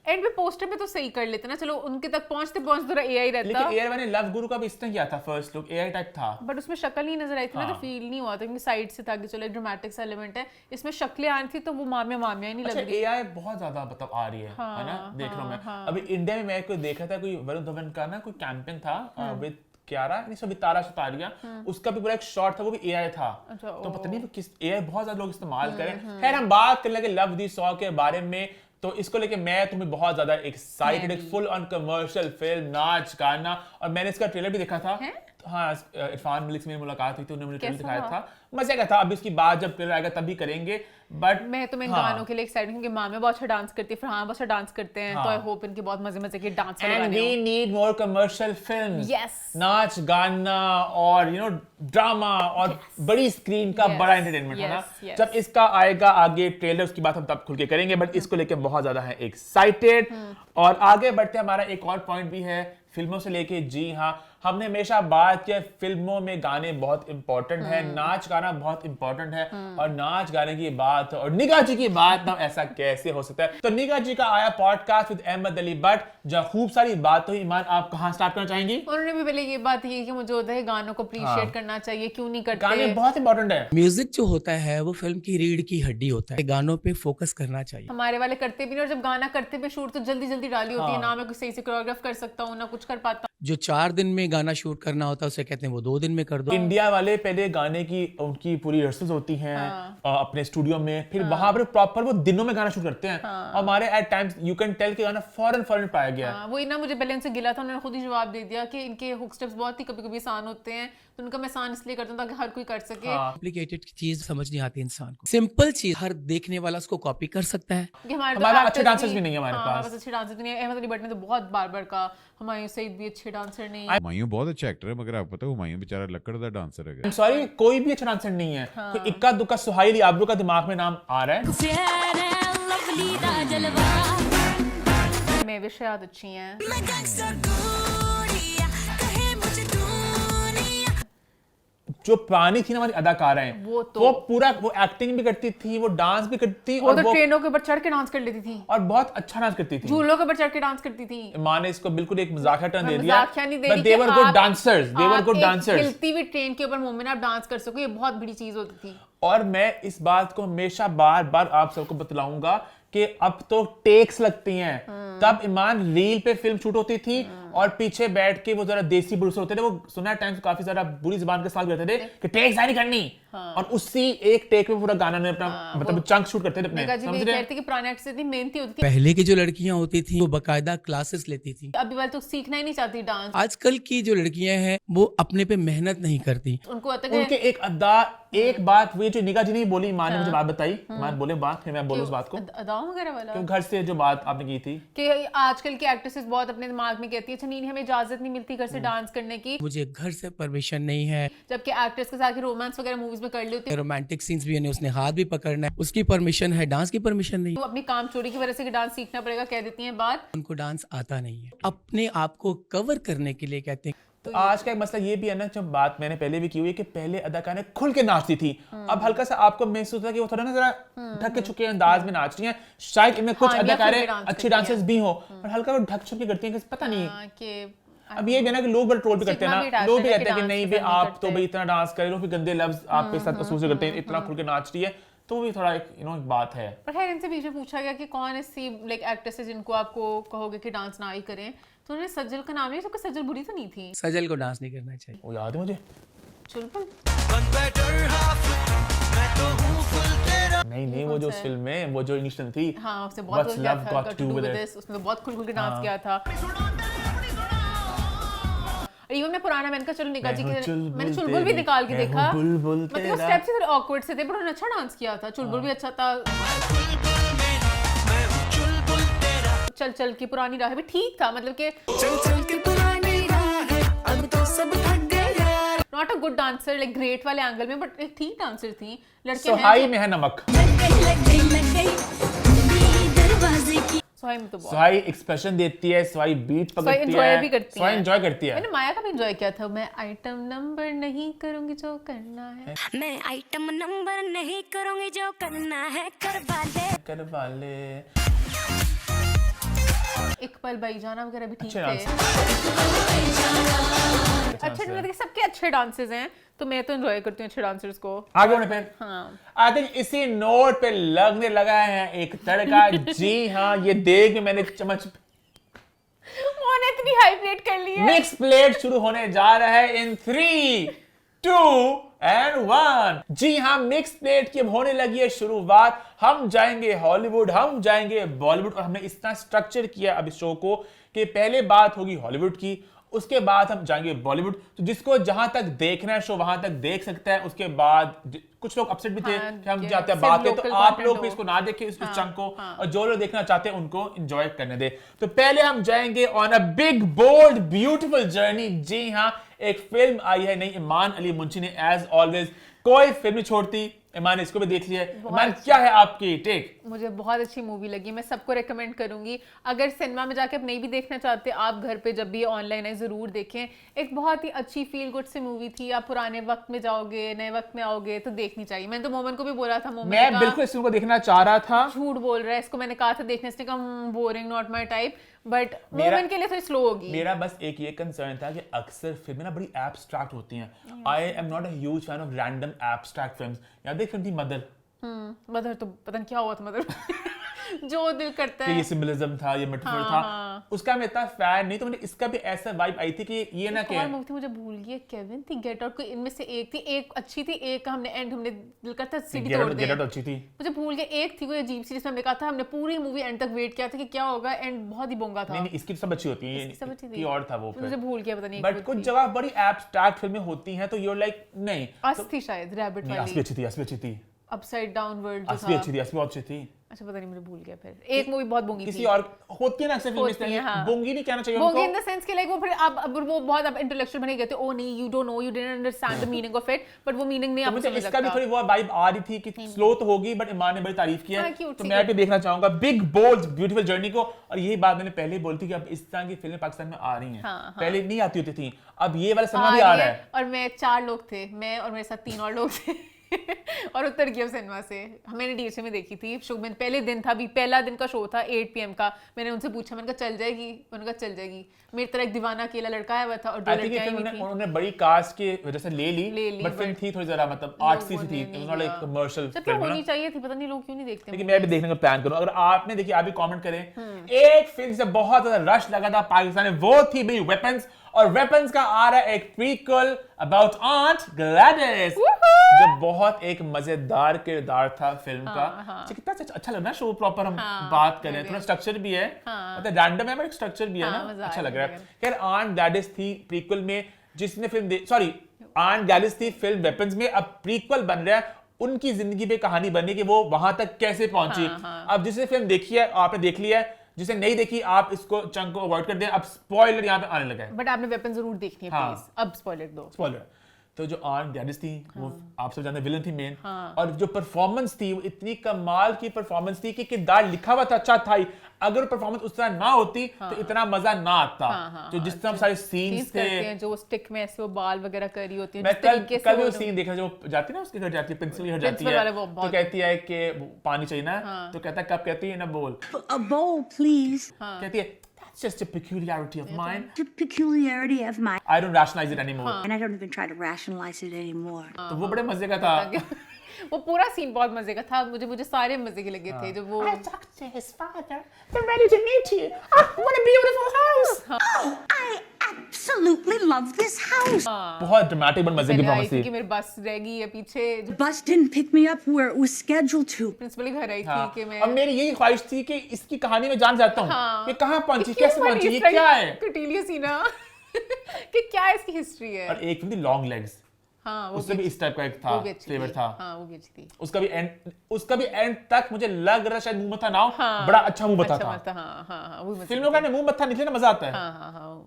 एंड पे पोस्टर में तो सही कर लेते ना, चलो उनके तक पहुंचते थोड़ा एआई रहता। लेकिन एआई ने लव गुरु का भी इस तरह किया था, फर्स्ट लुक एआई टाइप था, बट उसमें शक्ल नहीं नजर आई थी ना, तो फील नहीं हुआ था, क्योंकि साइड से था कि चलो एक ड्रामेटिक सा एलिमेंट है। इसमें शक्लें आ रही थी तो वो मामिया ही नहीं लग रही। एआई बहुत ज्यादा मतलब आ रही है ना, देख रहा हूं मैं। अभी इंडिया में मैं कोई देखा था, कोई वरुण धवन का ना कोई कैंपेन था विद क्यारा, नहीं सॉरी तारा सुतारिया, उसका भी पूरा एक शॉट था, वो भी एआई था। तो पता नहीं किस एआई बहुत ज्यादा लोग इस्तेमाल करें। खैर हम बात कर लगे लव दी सॉ के बारे में, तो इसको लेके मैं तुम्हें बहुत ज्यादा एक्साइटेड, एक फुल ऑन कमर्शियल फिल्म, नाच गाना, और मैंने इसका ट्रेलर भी देखा था। हाँ, इरफान मलिक से मेरी मुलाकात हुई थी, उन्होंने मुझे ट्रेलर दिखाया था, मजे का था। अभी उसकी बात जब ट्रेलर आएगा तभी करेंगे। बट मैं तो गानों के लिए एक्साइटेड हूं, क्योंकि माँ बहुत अच्छा डांस करती है, फरहान बहुत अच्छा डांस करते हैं, तो आई होप इनके बहुत मजे के डांस वाले गाने हों। We need more commercial films, yes, नाच गाना और ड्रामा और बड़ी स्क्रीन का बड़ा एंटरटेनमेंट है ना। जब इसका आएगा आगे ट्रेलर, उसकी बात हम तब खुल के करेंगे, बट इसको लेके बहुत ज्यादा है एक्साइटेड। और आगे बढ़ते हमारा एक और पॉइंट भी है फिल्मों से लेके। जी हाँ, हमने हमेशा बात किया फिल्मों में गाने बहुत इंपॉर्टेंट है, नाच गाना बहुत इंपॉर्टेंट है, और नाच गाने की बात और निगाह जी की बात ना, ऐसा कैसे हो सकता है। तो निगाह जी का आया podcast with Ahmad Ali but, जहाँ खूब सारी बात हुई। ईमान, आप कहाँ स्टार्ट करना चाहेंगी? उन्होंने भी पहले ये बात की कि मुझे होता है गानों को अप्रिशिएट करना चाहिए, क्यों नहीं करते। गाने बहुत इंपॉर्टेंट है। म्यूजिक जो होता है वो फिल्म की रीढ़ की हड्डी होता है, गानों पे फोकस करना चाहिए। हमारे वाले करते भी नहीं, और जब गाना करते भी शूट तो जल्दी जल्दी डाली होती है, ना मैं कुछ सही से कोरियोग्राफ कर सकता हूँ, ना कुछ कर पाता। जो 4 दिन में गाना शूट करना होता है उसे कहते हैं वो 2 दिन में कर दो। इंडिया वाले पहले गाने की उनकी पूरी रिहर्सल्स होती हैं अपने स्टूडियो में, फिर वहां पर प्रॉपर वो दिनों में गाना शूट करते हैं। हमारे at times you can tell कि गाना फौरन पाया गया। वही ना, मुझे पहले उनसे गिला था, उन्होंने खुद ही जवाब दे दिया कि इनके हुक स्टेप्स बहुत ही कभी-कभी आसान होते हैं, तो उनका मैं आसान इसलिए करता हूं ताकि हर कोई कर सके। कॉम्प्लिकेटेड चीज समझ नहीं आती इंसान को, सिंपल चीज हर देखने वाला उसको कॉपी कर सकता है। हमारा अच्छे डांसर्स भी नहीं है हमारे पास। अच्छे डांसर नहीं है। अहमद अली भट्ट ने तो बहुत बार कहा, हुमायूं सईद भी अच्छे डांसर नहीं है। हुमायूं बहुत अच्छा एक्टर है, मगर आपको पता है हुमायूं बेचारा लकड़ का डांसर है। सॉरी, कोई भी अच्छा डांसर नहीं है। तो इक्का दुक्का सुहाइली आबरू का दिमाग में नाम आ रहा है। मैं विषयाद अच्छी हैं। जो पुरानी थी ना हमारी अदाकाराएं, वो पूरा वो एक्टिंग भी करती थी, वो डांस भी करती थी, वो तो ट्रेनों के ऊपर चढ़ के डांस कर लेती थी, और बहुत अच्छा डांस करती थी। झूलों के ऊपर चढ़ के डांस करती थी। माँ ने इसको बिल्कुल एक मजाकिया टर्न दे दिया, but they were good dancers, they were good dancers. हिलती हुई ट्रेन के ऊपर मुंह में आप डांस कर सको, ये बहुत बड़ी चीज होती थी। और मैं इस बात को हमेशा बार आप सबको बतलाऊंगा कि अब तो टेक्स लगती हैं। तब ईमान रील पे फिल्म शूट होती थी और पीछे बैठ के वो जरा देसी प्रोड्यूसर होते थे, वो सुना टाइम्स काफी ज्यादा बुरी जुबान के साथ करते थे कि टेक जारी करनी, और उसी एक टेक में पूरा गाना ने अपना मतलब चंक शूट करते थे अपने। समझ रहे हैं कि पुराने एक्टर्स इतनी मेहनती होती थी। पहले की जो लड़कियां होती थी वो बकायदा क्लासेस लेती थी, अभी वाले तो सीखना ही नहीं चाहती डांस। आजकल की जो लड़कियां हैं वो अपने पे मेहनत नहीं करती, उनके एक अदा, एक बात वो जो निगाह जी ने बोली, माँ ने मुझे बात बताई, मैं बोले बात, फिर मैं बोलूं उस बात को, अदाओं वगैरह वाला, क्यों घर से जो बात आपने की थी कि आजकल की एक्ट्रेसेस बहुत अपने दिमाग में कहती है अच्छा नहीं, हमें इजाजत नहीं मिलती घर से डांस करने की, मुझे घर से परमिशन नहीं है, जबकि एक्ट्रेस के साथ रोमांस वगैरह मूवीज में कर लेती है, रोमांटिक सीन्स भी है, उसने हाथ भी पकड़ना है, उसकी परमिशन है, डांस की परमिशन नहीं। वो अपनी काम चोरी की वजह से डांस सीखना पड़ेगा कह देती हैं बात। उनको डांस आता नहीं है, अपने आप को कवर करने के लिए कहते हैं। तो आज का एक मसला ये भी है ना, जो बात मैंने पहले भी की हुई है कि पहले अदाकारें खुल के नाचती थी, अब हल्का सा आपको महसूस होता है कि वो थोड़ा ना जरा ढक के छुपके अंदाज में नाच रही हैं। शायद इनमें कुछ अदाकारें अच्छी डांसर्स भी हो, पर हल्का वो ढक छुप के करती हैं, पता नहीं है। अब ये भी ना कि लोग बड़ा ट्रोल भी करते हैं ना, लोग भी कहते हैं कि नहीं भाई आप तो भाई इतना डांस कर रहे हो, फिर गंदे लफ्ज आपके साथ महसूस करते हैं, इतना खुल के नाच रही है, तो भी थोड़ा एक एक बात है। पर खैर इनसे बीच में पूछा गया कि कौन ऐसी लाइक एक्ट्रेस है जिनको आपको कहोगे कि डांस ना ही करें, तो उन्होंने सज्जल का नाम लिया, तो सज्जल बुरी तो नहीं थी। सज्जल को डांस नहीं करना चाहिए, वो याद है मुझे। चुलबुल नहीं वो जो उस फिल्म में वो जो इनिशियल थी, हाँ उससे बहुत उसमें बहुत खुल के डांस किया था। इवन मैं पुराना मैंने कहा चलो निगाह जी की मैंने चुलबुल भी निकाल के देखा, मतलब वो स्टेप्स थोड़े ऑकवर्ड से थे, पर उन्होंने अच्छा डांस किया था, चुलबुल भी अच्छा था। चल चल की पुरानी राह भी ठीक था, मतलब कि चल चल की पुरानी राह अब तो सब थक गए। Not a good dancer like great वाले एंगल में, बट एक ठीक डांसर थी। लड़के सोहाई में है नमक, सोहाई एक्सप्रेशन देती है, सोहाई बीट पकड़ती है, सोहाई एंजॉय करती है। मैंने माया का भी एंजॉय किया था। मैं आइटम नंबर नहीं करूंगी जो करना है, मैं आइटम नंबर नहीं करूंगी जो करना है, करवा ले। इकबाल भाईजान वगैरह भी ठीक थे, अच्छे मतलब सबके अच्छे डांसेस हैं, तो मैं तो एंजॉय करती हूँ अच्छे डांसर्स को। आगे बढ़े फिर। हाँ। आई थिंक इसी नोट पे लगने लगा है एक तड़का। जी हाँ, ये देख के मैंने चम्मच इतनी हाई प्लेट कर ली है। मिक्स प्लेट शुरू होने जा रहा है इन 3, 2 and 1। जी हाँ, मिक्स प्लेट की अब होने लगी है शुरुआत। हम जाएंगे हॉलीवुड, हम जाएंगे बॉलीवुड, और हमने इतना स्ट्रक्चर किया अब इस शो को कि पहले बात होगी हॉलीवुड की, उसके बाद हम जाएंगे बॉलीवुड। तो जिसको जहां तक देखना है शो वहां तक देख सकता है। उसके बाद कुछ लोग अपसेट भी थे कि हम जाते हैं बातें, तो आप लोग भी इसको ना देखें इस चंक को, और जो लोग देखना चाहते हैं उनको एंजॉय करने दे। तो पहले हम जाएंगे on a big bold beautiful journey. जी हाँ, एक फिल्म आई है नई, ईमान अली मुंशी ने एज ऑलवेज कोई फिल्म नहीं छोड़ती। ईमान इसको भी देख लिया है। ईमान क्या है आपकी टेक? मुझे बहुत अच्छी मूवी लगी, मैं सबको रेकमेंड करूंगी। अगर सिनेमा में जाके आप नहीं भी देखना चाहते, आप घर पे जब भी ऑनलाइन है जरूर देखें। एक बहुत ही अच्छी फील गुड सी मूवी थी। आप पुराने वक्त में जाओगे, नए वक्त में आओगे तो देखनी चाहिए। मैंने तो मोमन को भी बोला था, मोमन मैं बिल्कुल इस फिल्म को देखना चाह रहा था। झूठ बोल रहा है, इसको मैंने कहा था देखने से, कहा boring, not my type, but मोमन के लिए थोड़ी स्लो होगी। मेरा बस एक ये कंसर्न था कि अक्सर फिल्में ना बड़ी एब्स्ट्रैक्ट होती हैं। I am not a huge fan of random abstract films. याद है फिल्म थी मदर? मदर तो पता नहीं क्या हुआ था मदर जो दिल करता है, ये सिंबलिज्म था, ये मेटाफर था, उसका मैं इतना फैन नहीं। तो मैंने इसका भी ऐसा वाइब आई थी कि ये ना कि मूवी थी, मुझे भूल गई, केविन थी, गेट आउट, कोई इनमें से एक थी, एक अच्छी थी, एक हमने दिल करता सीडी तोड़ दे। गेट आउट अच्छी थी, मुझे भूल गया, एक थी कोई अजीब सी जिसमें हमने कहा था, हमने पूरी मूवी एंड तक वेट किया था कि क्या होगा, एंड बहुत ही बोंगा था। नहीं इसकी सब अच्छी होती है, ये और था वो, मुझे भूल गया पता नहीं। बट कुछ जगह बड़ी एब्स्ट्रैक्ट फिल्में होती हैं तो यू आर लाइक नहीं। अस थी शायद, रैबिट वाली, असली अच्छी थी, अपसाइड डाउन वर्ल्ड असली अच्छी थी, असली बहुत अच्छी थी। अच्छा पता नहीं, मुझे भूल गया। फिर एक मूवी बहुत बोंगी किसी थी, और होती है ना अक्सर फिल्में, बोंगी नहीं कहना चाहिए उनको, बोंगी इन द सेंस कि लाइक वो फिर अब वो बहुत अब इंटेलेक्चुअल बने गए थे। ओ नहीं, you don't know, you didn't understand the meaning of it, but वो मीनिंग नहीं आपको समझ लगता। इसका भी थोड़ी वो वाइब आ रही थी कि स्लो तो होगी, बट ईमान ने बड़ी तारीफ की है, तो मैं भी देखना चाहूंगा बिग बोल्ड ब्यूटीफुल जर्नी को। और यही बात मैंने पहले बोली थी कि अब इस तरह की फिल्में पाकिस्तान में आ रही हैं, पहले नहीं आती होती थी, अब ये वाला सिनेमा भी आ रहा है। और मैं 4 लोग थे, मैं और मेरे साथ 3 और लोग थे और उतर गया सिनेमा से। मैंने डीएसए में देखी थी शो में, पहले दिन था, भी पहला दिन का शो था 8 PM का। मैंने उनसे पूछा, मैंने कहा चल जाएगी, उन्होंने कहा चल जाएगी। मेरी तरह एक दीवाना अकेला लड़का है, वो था, और 2 लड़कियां ही थी। उन्होंने बड़ी कास्ट की वजह से ले ली, बट फिल्म थी थोड़ी जरा मतलब आर्टसी सी थी, नॉट लाइक कमर्शियल फिल्म होनी चाहिए थी, पता नहीं लोग क्यों नहीं देखते। लेकिन मैं भी देखने का प्लान करूं। अगर आपने देखी आप भी कमेंट करें। एक फिल्म से बहुत ज्यादा रश लगा था पाकिस्तान में, वो थी भाई वेपन्स। और वेपन्स का आ रहा है एक प्रीक्वल अबाउट आंट ग्लैडिस, जो बहुत एक मजेदार किरदार था फिल्म का। कितना अच्छा लग रहा है शो, प्रॉपर हम बात कर रहे हैं, थोड़ा स्ट्रक्चर भी है, मतलब रैंडम है बट स्ट्रक्चर भी है ना, अच्छा लग रहा है। खैर आंट ग्लैडिस थी प्रीक्वल में, जिसने फिल्म सॉरी आंट ग्लैडिस थी फिल्म वेपन्स में, अब प्रीक्वल बन रहा है, उनकी जिंदगी पे कहानी बनी कि वो वहां तक कैसे पहुंची। अब जिसने फिल्म देखी है आपने देख लिया है, जिसे नहीं देखी आप इसको चंक को अवॉइड कर दें। अब स्पॉइलर यहाँ पे आने लगा है, बट आपने वेपन जरूर देखनी है प्लीज। अब स्पॉइलर दो। स्पॉइलर तो जो आंट ग्लैडिस थी वो आप सब जानते हैं विलन थी मेन, और जो परफॉर्मेंस थी वो इतनी कमाल की परफॉर्मेंस थी कि किरदार लिखा हुआ था अच्छा था ही, अगर परफॉर्मेंस उस तरह ना होती तो इतना मजा ना आता। जो जिस तरह सारे सीन्स थे, जो स्टिक में ऐसे वो बाल वगैरह कर रही होती है, मैं कल वो सीन देखा, जो जाती है ना उसके घर जाती है, पेंसिल घर जाती है, तो कहती है कि पानी चाहिए ना, तो कहता है कब, कहती है ना बोल, a bowl please, कहती है that's just a peculiarity of mine. It's a peculiarity of mine. I don't rationalize it anymore. And I don't even try to rationalize it anymore. तो वो बड़े मजे का था। वो पूरा सीन बहुत मजे का था, मुझे सारे मजे के लगे थे। जब वो I talked to his father. They're ready to meet you. Oh, what a beautiful house. Oh, I absolutely love this house. बहुत ड्रामेटिक बन मजे की परफॉर्मेंस थी। कि मेरी बस रह गई है पीछे, The bus didn't pick me up where it was scheduled to. Principal घर आई थी कि मैं, अब मेरी यही ख्वाहिश थी कि इसकी कहानी में जान जाता हूँ कि कहाँ पहुंची, कैसे पहुंची, ये क्या है, कटीलिया सीना कि क्या इसकी हिस्ट्री है। और एक थी लॉन्ग लेग्स, उससे भी इस टाइप का एक था फ्लेवर था, वो भी अच्छी थी। उसका भी एंड तक मुझे लग रहा शायद मुंह मत्था ना हो, बड़ा अच्छा मुंह मत्था था। फिल्मों का मुंह मत्था निकले ना मजा आता है।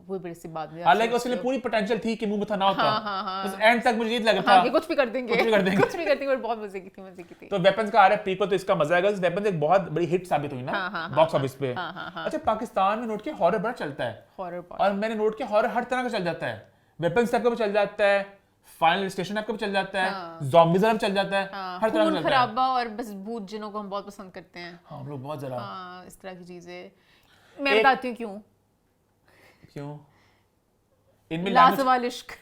वो बड़ी सी बात है, हालांकि उसके लिए पूरी पोटेंशियल थी कि मुंह मत्था ना होता, बस एंड तक मुझे ये लग रहा था कुछ भी कर देंगे, बहुत मजे की थी। तो वेपन्स का आ रहा है प्रीक्वल, तो इसका मजा आएगा। वेपन्स एक बहुत बड़ी हिट साबित हुई ना बॉक्स ऑफिस पे। अच्छा पाकिस्तान में नोट किया हॉरर बड़ा चलता है, और मैंने नोट किया हॉरर हर तरह का चल जाता है, वेपन्स टाइप का भी चल जाता है, फाइनल स्टेशन आपको भी चल जाता है, ज़ॉम्बीज़ भी चल जाता है, हर तरह का चलता है। खराबा और बस भूत जिनों को हम बहुत पसंद करते हैं। हाँ हम लोग बहुत जरा इस तरह की चीजें। मैं बताती हूँ क्यों इनमें लाजवाब इश्क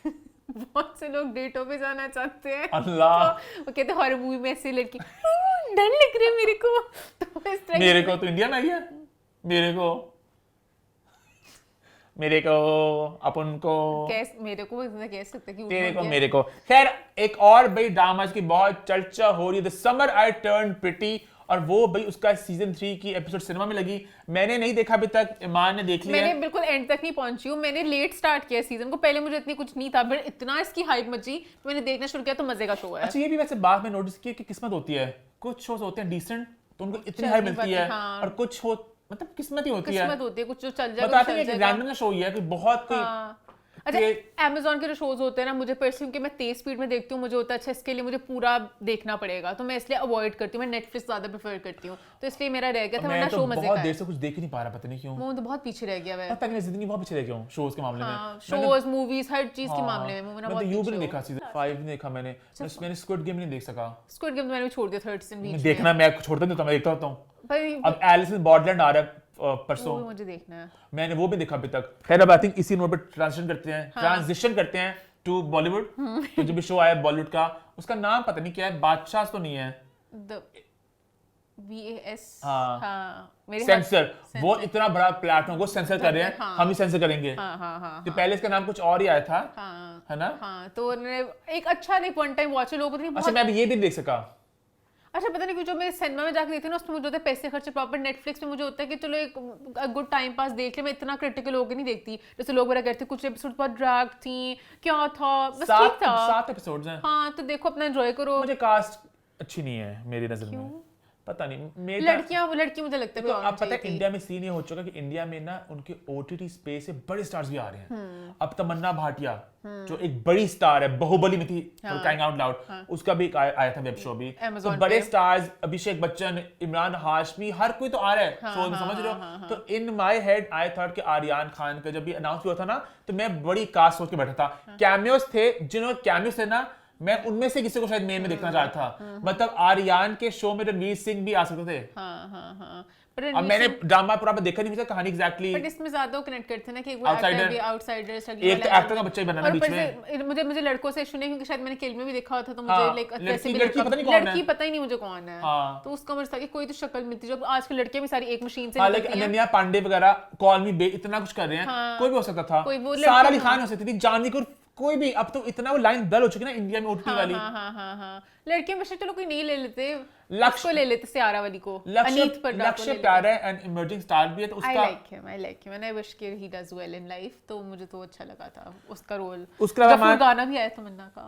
बहुत से लोग डेटों पे जाना चाहते हैं। अल्लाह, तो वो कहते हैं हॉरर मूवी में ऐसी लड़की डर लग रही है मेरे को, तो इस तरह मेरे को तो इंडियन आई है, मेरे को मेरे को, अपन को, मेरे को इतना कह सकते कि तेरे को, मेरे को। खैर एक और भाई ड्रामा की बहुत चर्चा हो रही है, the summer I turn pretty, और वो भाई उसका सीजन 3 की एपिसोड सिनेमा में लगी। मैंने नहीं देखा अभी तक, ईमान ने देख लिया। मैंने बिल्कुल एंड तक नहीं पहुंची हूँ, मैंने लेट स्टार्ट किया सीजन को, पहले मुझे इतनी कुछ नहीं था, फिर इतना इसकी हाइप मची तो मैंने देखना शुरू किया, तो मजे का शो है। अच्छा ये भी वैसे बात में नोटिस की कि किस्मत होती है, कुछ शोज होते हैं डिसेंट तो उनको इतनी हाइप मिलती है, और कुछ हो मतलब किस्मत ही होती है, कुछ जो चल जाए, बताते हैं कि रैंडम शो ही है कि बहुत कोई। अच्छा Amazon के जो शोज होते हैं ना, मुझे पर्सनली कि मैं तेज स्पीड में देखती हूँ, मुझे होता है अच्छा इसके लिए मुझे पूरा देखना पड़ेगा, तो मैं इसलिए अवॉइड करती हूँ, मैं नेटफ्लिक्स ज्यादा प्रेफर करती हूँ, तो इसलिए मेरा रह गया था, वरना शो मजे का है। बहुत देर से कुछ देख ही नहीं पा रहा, पता नहीं क्यों। मैं तो बहुत पीछे रह गया, पता नहीं जिंदगी बहुत पीछे रह गया हूँ शोज के मामले में, शोज मूवीज हर चीज के मामले में। मैं तो यू भी नहीं देखा, सीजन 5 नहीं देखा मैंने स्क्विड गेम नहीं देख सका। स्क्विड गेम मैंने छोड़ दिया 3rd सीजन बीच में। देखना मैं छोड़ता नहीं, तो मैं देखता होता हूँ। अब एलिस इन बॉर्डरलैंड आ रहा है परसों, मुझे देखना है, मैंने वो भी देखा अभी तक। खैर अब आई थिंक इसी नोट पे ट्रांजिशन करते हैं टू बॉलीवुड। तो जो भी शो आया बॉलीवुड का, उसका नाम पता नहीं क्या है, बादशाह तो नहीं है, VAS, सेंसर। वो इतना बड़ा प्लेटफॉर्म को सेंसर कर रहे हैं, हम ही सेंसर करेंगे। तो पहले इसका नाम कुछ और ही आया था, है ना? तो एक अच्छा नहीं वन टाइम वॉच लोग। अच्छा मैं अभी ये भी नहीं देख सका। अच्छा पता नहीं क्यों, जो मैं सिनेमा में जाकर देखती हूँ ना, उसमें मुझे होता है पैसे खर्चे प्रॉपर। नेटफ्लिक्स पे मुझे होता है कि चलो एक गुड टाइम पास देख ले, मैं इतना क्रिटिकल होकर नहीं देखती। जैसे लोग मेरा कहते हैं कुछ एपिसोड बहुत ड्रैग थी, क्या था, बस ठीक था। 7 एपिसोड्स हैं। हाँ तो देखो अपना एंजॉय करो। मुझे कास्ट अच्छी नहीं है मेरी नजर में, पता नहीं। लड़की मुझे लगता है, अब पता है इंडिया में सीन ये हो चुका कि इंडिया में ना उनके OTT स्पेस से बड़े स्टार्स भी आ रहे हैं। अब तमन्ना भाटिया जो एक बड़ी स्टार है, बाहुबली में थी, क्राइंग आउट लाउड, उसका भी आया था वेब शो भी। तो बड़े स्टार्स, अभिषेक बच्चन, इमरान हाशमी, हर कोई तो आ रहा है शो में, समझ रहे हो? तो in my head I thought कि आर्यन खान का जब भी अनाउंस हुआ था ना, तो मैं बड़ी कास्ट सोच के बैठा था। कैमियोस थे, जिन्होंने कैमियोस थे ना, मैं उनमें से किसी को शायद मेन में देखना चाहता था। मतलब आर्यन के शो में रणवीर सिंह भी आ सकते थे। अब मैंने ड्रामा पूरा देखा नहीं, मुझे कहानी एग्जैक्टली, बट इसमें ज्यादा कनेक्ट करते हैं ना कि वो आउटसाइडर्स, एक तो एक्टर का बच्चा ही बना बीच में। मुझे लड़कों से इशू नहीं, क्योंकि शायद मैंने किल में भी देखा होता, तो मुझे लाइक लड़की पता ही नहीं मुझे कौन है, तो उसका मुझे था कि कोई तो शक्ल मिलती। जो आजकल लड़कियां भी सारी एक मशीन से निकलती हैं। अनन्या पांडे वगैरह कॉल मी बे इतना कुछ कर रहे हैं, कोई भी हो सकता था। सारा अली खान हो सकती थी, जानवी कपूर, कोई भी। अब तो इतना वो लाइन डल हो चुकी ना इंडिया में OTT वाली। लड़कियां वैसे चलो कोई नहीं ले लेते, लक्ष्य ले लेते, सियारा वाली को, अनीत पर लक्ष्य प्यारा है एंड इमर्जिंग स्टार भी है, तो उसका I like him and I wish कि he does well in life, तो मुझे तो अच्छा लगा था उसका रोल। उसका गाना भी आया तमन्ना का,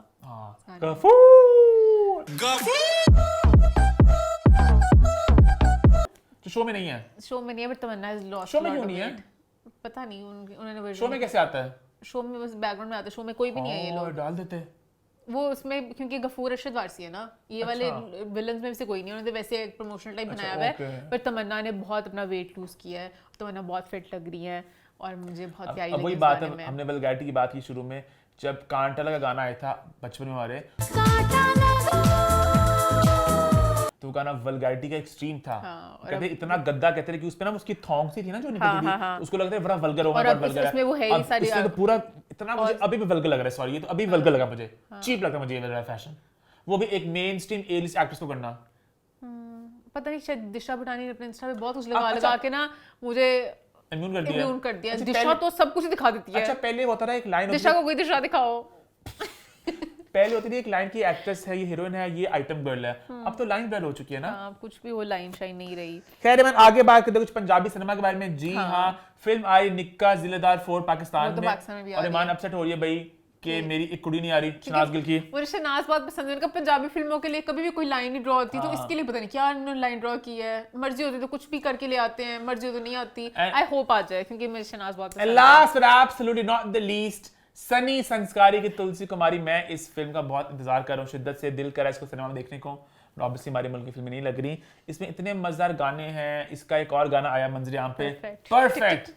जो शो में नहीं है। शो में नहीं है, but Tamannaah is lost. Show में क्यों नहीं है पता नहीं, उन्होंने शो में कैसे आता है? शो में बस बैकग्राउंड में आता है, शो में कोई भी नहीं है। ये लोग डाल देते वो उसमें, क्योंकि गफूर अरशद वारसी है ना, ये वाले विलन्स में से कोई नहीं। उन्होंने वैसे एक प्रमोशनल टाइप बनाया हुआ है, पर तमन्ना ने बहुत अपना वेट लूज किया है, तमन्ना बहुत फिट लग रही है और मुझे बहुत प्यारी लगी। वही बात है, हमने वल्गैरिटी की बात की शुरू में, जब कांटाला का गाना आया था बचपन में हमारे, तो गाना वल्गैरिटी का एक्सट्रीम था। कहते इतना गद्दा कहते थे कि उसपे ना उसकी थोंग सी थी ना जो निकलती थी, उसको लगता है बड़ा वल्गर होगा, बहुत वल्गर है। इसमें वो है ही सारी, इसमें तो पूरा इतना मुझे अभी भी वल्गर लग रहा है। सॉरी, ये तो अभी वल्गर लगा मुझे, चीप लगता है मुझे ये वाला फैशन, वो भी एक मेन स्ट्रीम ए लिस्ट एक्ट्रेस को करना। पता नहीं, शायद दिशा भटानी ने अपने इंस्टा पे बहुत कुछ लगा के ना मुझे इम्यून कर दिया। दिशा तो सब कुछ दिखा देती है। अच्छा पहले होता था एक लाइन, दिशा को कोई दिशा दिखाओ। पहले होती थी एक लाइन की एक्ट्रेस है, ये हीरोइन है, ये आइटम गर्ल है। अब तो लाइन ब्लर हो चुकी है ना, कुछ भी वो लाइन शाइन नहीं रही। खैर मैं आगे बात करते कुछ पंजाबी सिनेमा के बारे में। जी हाँ, फिल्म आई निक्का जिलेदार 4 पाकिस्तान में, और ईमान अपसेट हो रही है भाई कि मेरी एक कुड़ी नहीं आ रही शहनाज गिल की। मुझे शहनाज बहुत पसंद है, उनका पंजाबी फिल्मों के लिए कभी भी कोई लाइन नहीं ड्रॉ होती, तो इसके लिए पता नहीं क्या उन्होंने लाइन ड्रॉ की है। मर्जी होती तो कुछ भी करके ले आते हैं, मर्जी हो तो नहीं आती। आई होप आ जाए, क्योंकि मुझे शहनाज बहुत पसंद है। Last but absolutely not the least, Sunny संस्कारी की तुलसी कुमारी। मैं इस फिल्म का बहुत इंतजार कर रहा हूँ शिद्दत से, दिल कर रहा है इसको सिनेमा में देखने को। ऑब्वियसली हमारे मुल्क की फिल्में नहीं लग रही, इसमें इतने मजेदार गाने हैं। इसका एक और गाना आया मंजर आम पे, परफेक्ट,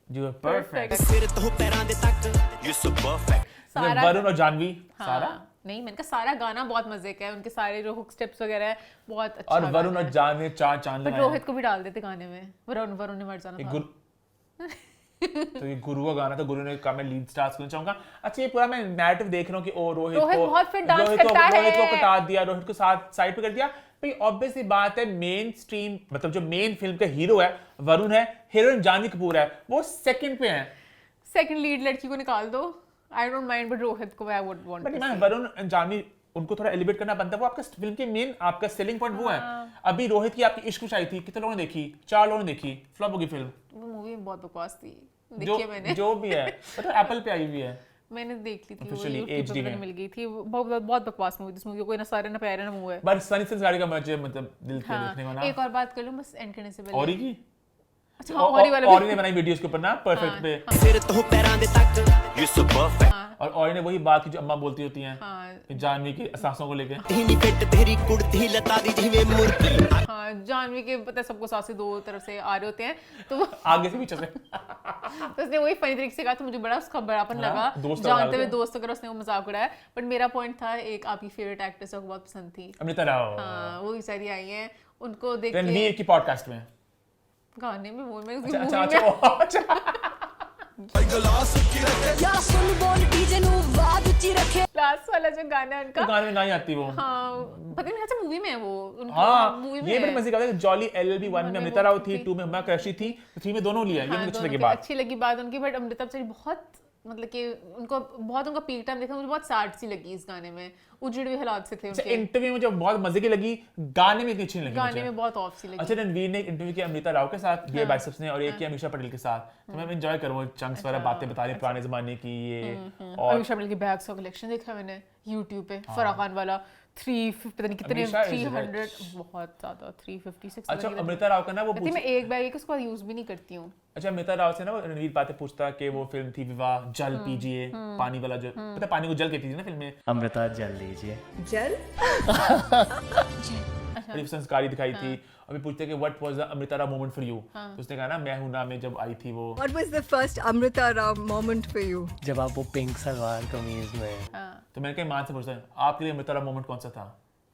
जो परफेक्ट, वरुण और जानवी। सारा नहीं, मैंने कहा सारा गाना बहुत मजे का है, उनके सारे जो हुक स्टेप्स वगैरह है बहुत अच्छा। और वरुण और जानवी चांद लगाए। रोहित को भी डाल देते गाने में, वरुण ने मर जाना था। तो ये गुरु का गाना था, गुरु ने कहा मैं लीड स्टार्स करना चाहूंगा। अच्छा ये पूरा मैं नैरेटिव देख रहा हूँ कि ओ रोहित बहुत फिर डांस करता है, रोहित को कटा दिया, रोहित को साइड पे कर दिया। भाई ऑब्वियस सी बात है, मेन स्ट्रीम मतलब जो मेन फिल्म का हीरो है वरुण है, हीरोइन जानवी कपूर है, वो सेकंड पे है। सेकंड लीड लड़की को निकाल दो, I don't mind, but Rohit को आई वुड वांट। बट मैं वरुण एंड जानवी उनको थोड़ा एलिवेट करना बनता है, वो आपका फिल्म के मेन आपका सेलिंग पॉइंट वो है। अभी रोहित की आपकी इश्क आई थी, कितने लोगों ने देखी? 4 लोगों ने देखी, फ्लॉप होगी फिल्म। वो मूवी बहुत बकवास थी, देखी मैंने। जो भी है मतलब एप्पल पे आई हुई है, मैंने देख ली थी, ऑफिशियली एचडी में मिल गई थी। बहुत बकवास मूवी, इस मूवी कोई ना सारे ना प्यारे ना मुंह है, बट सनी सिंह गाड़ी का मुझे मतलब दिल के देखने को ना। एक और बात कर लूं बस एंड करने से पहले, औरी की अच्छा औरी वाला औरी ने बनाई वीडियोस के ऊपर ना परफेक्ट पे सिर तो पैरां दे तक यू सो परफेक्ट, और औरी ने वही बात की जो अम्मा बोलती होती हैं जानवी की सासों को लेके, तेरी पेट तेरी कुड़ती लता दी जिवे मुर्गी। हां जानवी के पता है सबको सासे दो तरफ से आ रहे होते हैं, तो आगे से पीछे से तो उसने वही फनी तरीके से कहा, तो मुझे बड़ा उसका बड़ापन लगा, जानते हुए दोस्त अगर उसने वो मजाक उड़ाया। बट मेरा पॉइंट था, एक आपकी फेवरेट एक्ट्रेस को बहुत पसंद थी, अमृता राव। हां वो बेचारी आई हैं, उनको देख के रणवीर की पॉडकास्ट में गाने में वो मैं अच्छा लास्ट वाला जो गाना है उनका, गाने में नहीं आती वो, हाँ पता नहीं अच्छा मूवी में है वो उनकी, हाँ मूवी में ये बड़ी मजे का है। जॉली LLB 1 में अमृता राव थी, 2 में हुमा कुरैशी थी, 3 में दोनों लिया। ये मुझे अच्छी लगी बात उनकी। बट अमृता बेचारी बहुत मतलब कि उनको बहुत उनका पीक टाइम देखा, मुझे बहुत सैड सी लगी इस गाने में, उजड़ हुए हालात से थे उनके। इंटरव्यू में जो बहुत मजे की लगी, गाने में इतनी अच्छी लगी, गाने में बहुत ऑफ सी लगी। अच्छा रणवीर ने एक इंटरव्यू किया अमृता राव के साथ, ये बाइसेप्स ने, और एक किया अमीषा पटेल के साथ, तो मैं एंजॉय करूँ चंक्स वाला बातें बता रही पुराने जमाने की ये। और अमीषा पटेल की बैग्स का कलेक्शन देखा मैंने YouTube पे, फराह खान वाला 350 पता नहीं कितने 300 बहुत ज्यादा 356। अच्छा अमृता राव का ना वो मैं एक बैग एक उसको यूज भी नहीं करती हूँ। अच्छा अमृता राव से ना वो रणवीर बातें पूछता कि वो फिल्म थी विवाह, जल पीजिए, पानी वाला जो पता पानी को जल कहती थी ना फिल्म में, अमृता जल लीजिए जल संस्कारी दिखाई थी। अभी पूछते कि what was the Amrita Rao moment for you, तो उसने कहा ना मैं हूं ना में जब आई थी वो। What was the first Amrita Rao moment for you? जब आप वो पिंक सलवार कमीज में। तो मैंने कहा मान से पूछता आपके लिए अमृता राव मोमेंट कौन सा था?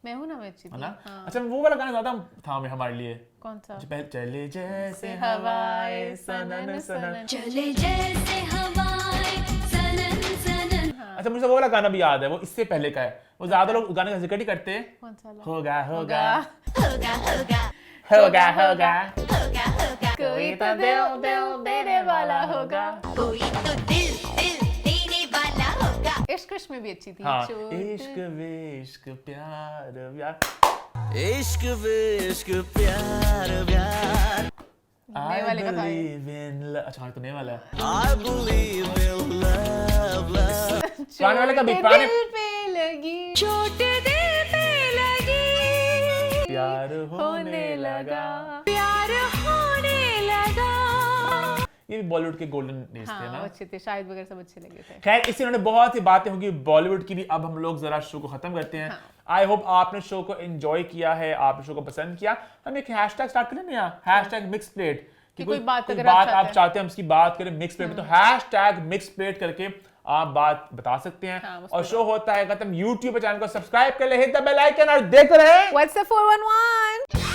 मैं हूं ना में अच्छी थी। अच्छा वो वाला गाना ज्यादा था हमारे लिए। कौन सा? चले जैसे हवाएं सनन सनन, चले जैसे हवाएं सनन सनन। अच्छा मुझे वो वाला गाना भी याद है, वो इससे पहले का है। वो ज्यादा लोग गाने का जिक्र ही करते हैं। कौन सा? होगा होगा होगा होगा होगा होगा होगा होगा, कोई तो दिल दिल देने वाला होगा, कोई तो दिल दिल देने वाला होगा। इश्क इश्क में भी अच्छी थी। हाँ इश्क विश्क प्यार प्यार, इश्क विश्क प्यार प्यार, I believe in love। अच्छा हाँ तो नए वाला है I believe in love love। पुराने वाले का भी पुराने दिल पे लगी चोट दिल पे लगी, प्यार होने लगा, प्यार होने लगा। ये भी बॉलीवुड के गोल्डन डेज थे ना, अच्छे थे, शायद वगैरह सब अच्छे लगे थे। खैर इससे उन्होंने बहुत सी बातें होंगी बॉलीवुड की भी। अब हम लोग जरा शो को खत्म करते हैं। आई होप आपने शो को एंजॉय किया है, आपने शो को पसंद किया। हम एक हैशटैग स्टार्ट करें ना, हैशटैग मिक्स प्लेट, कि कोई बात आप चाहते हैं हम उसकी बात करें मिक्स प्लेट में, तो हैशटैग मिक्स प्लेट करके आप बात बता सकते हैं। और शो होता है खत्म। YouTube चैनल को सब्सक्राइब कर ले, हिट द बेल आइकन और देखते रहे What's the 411।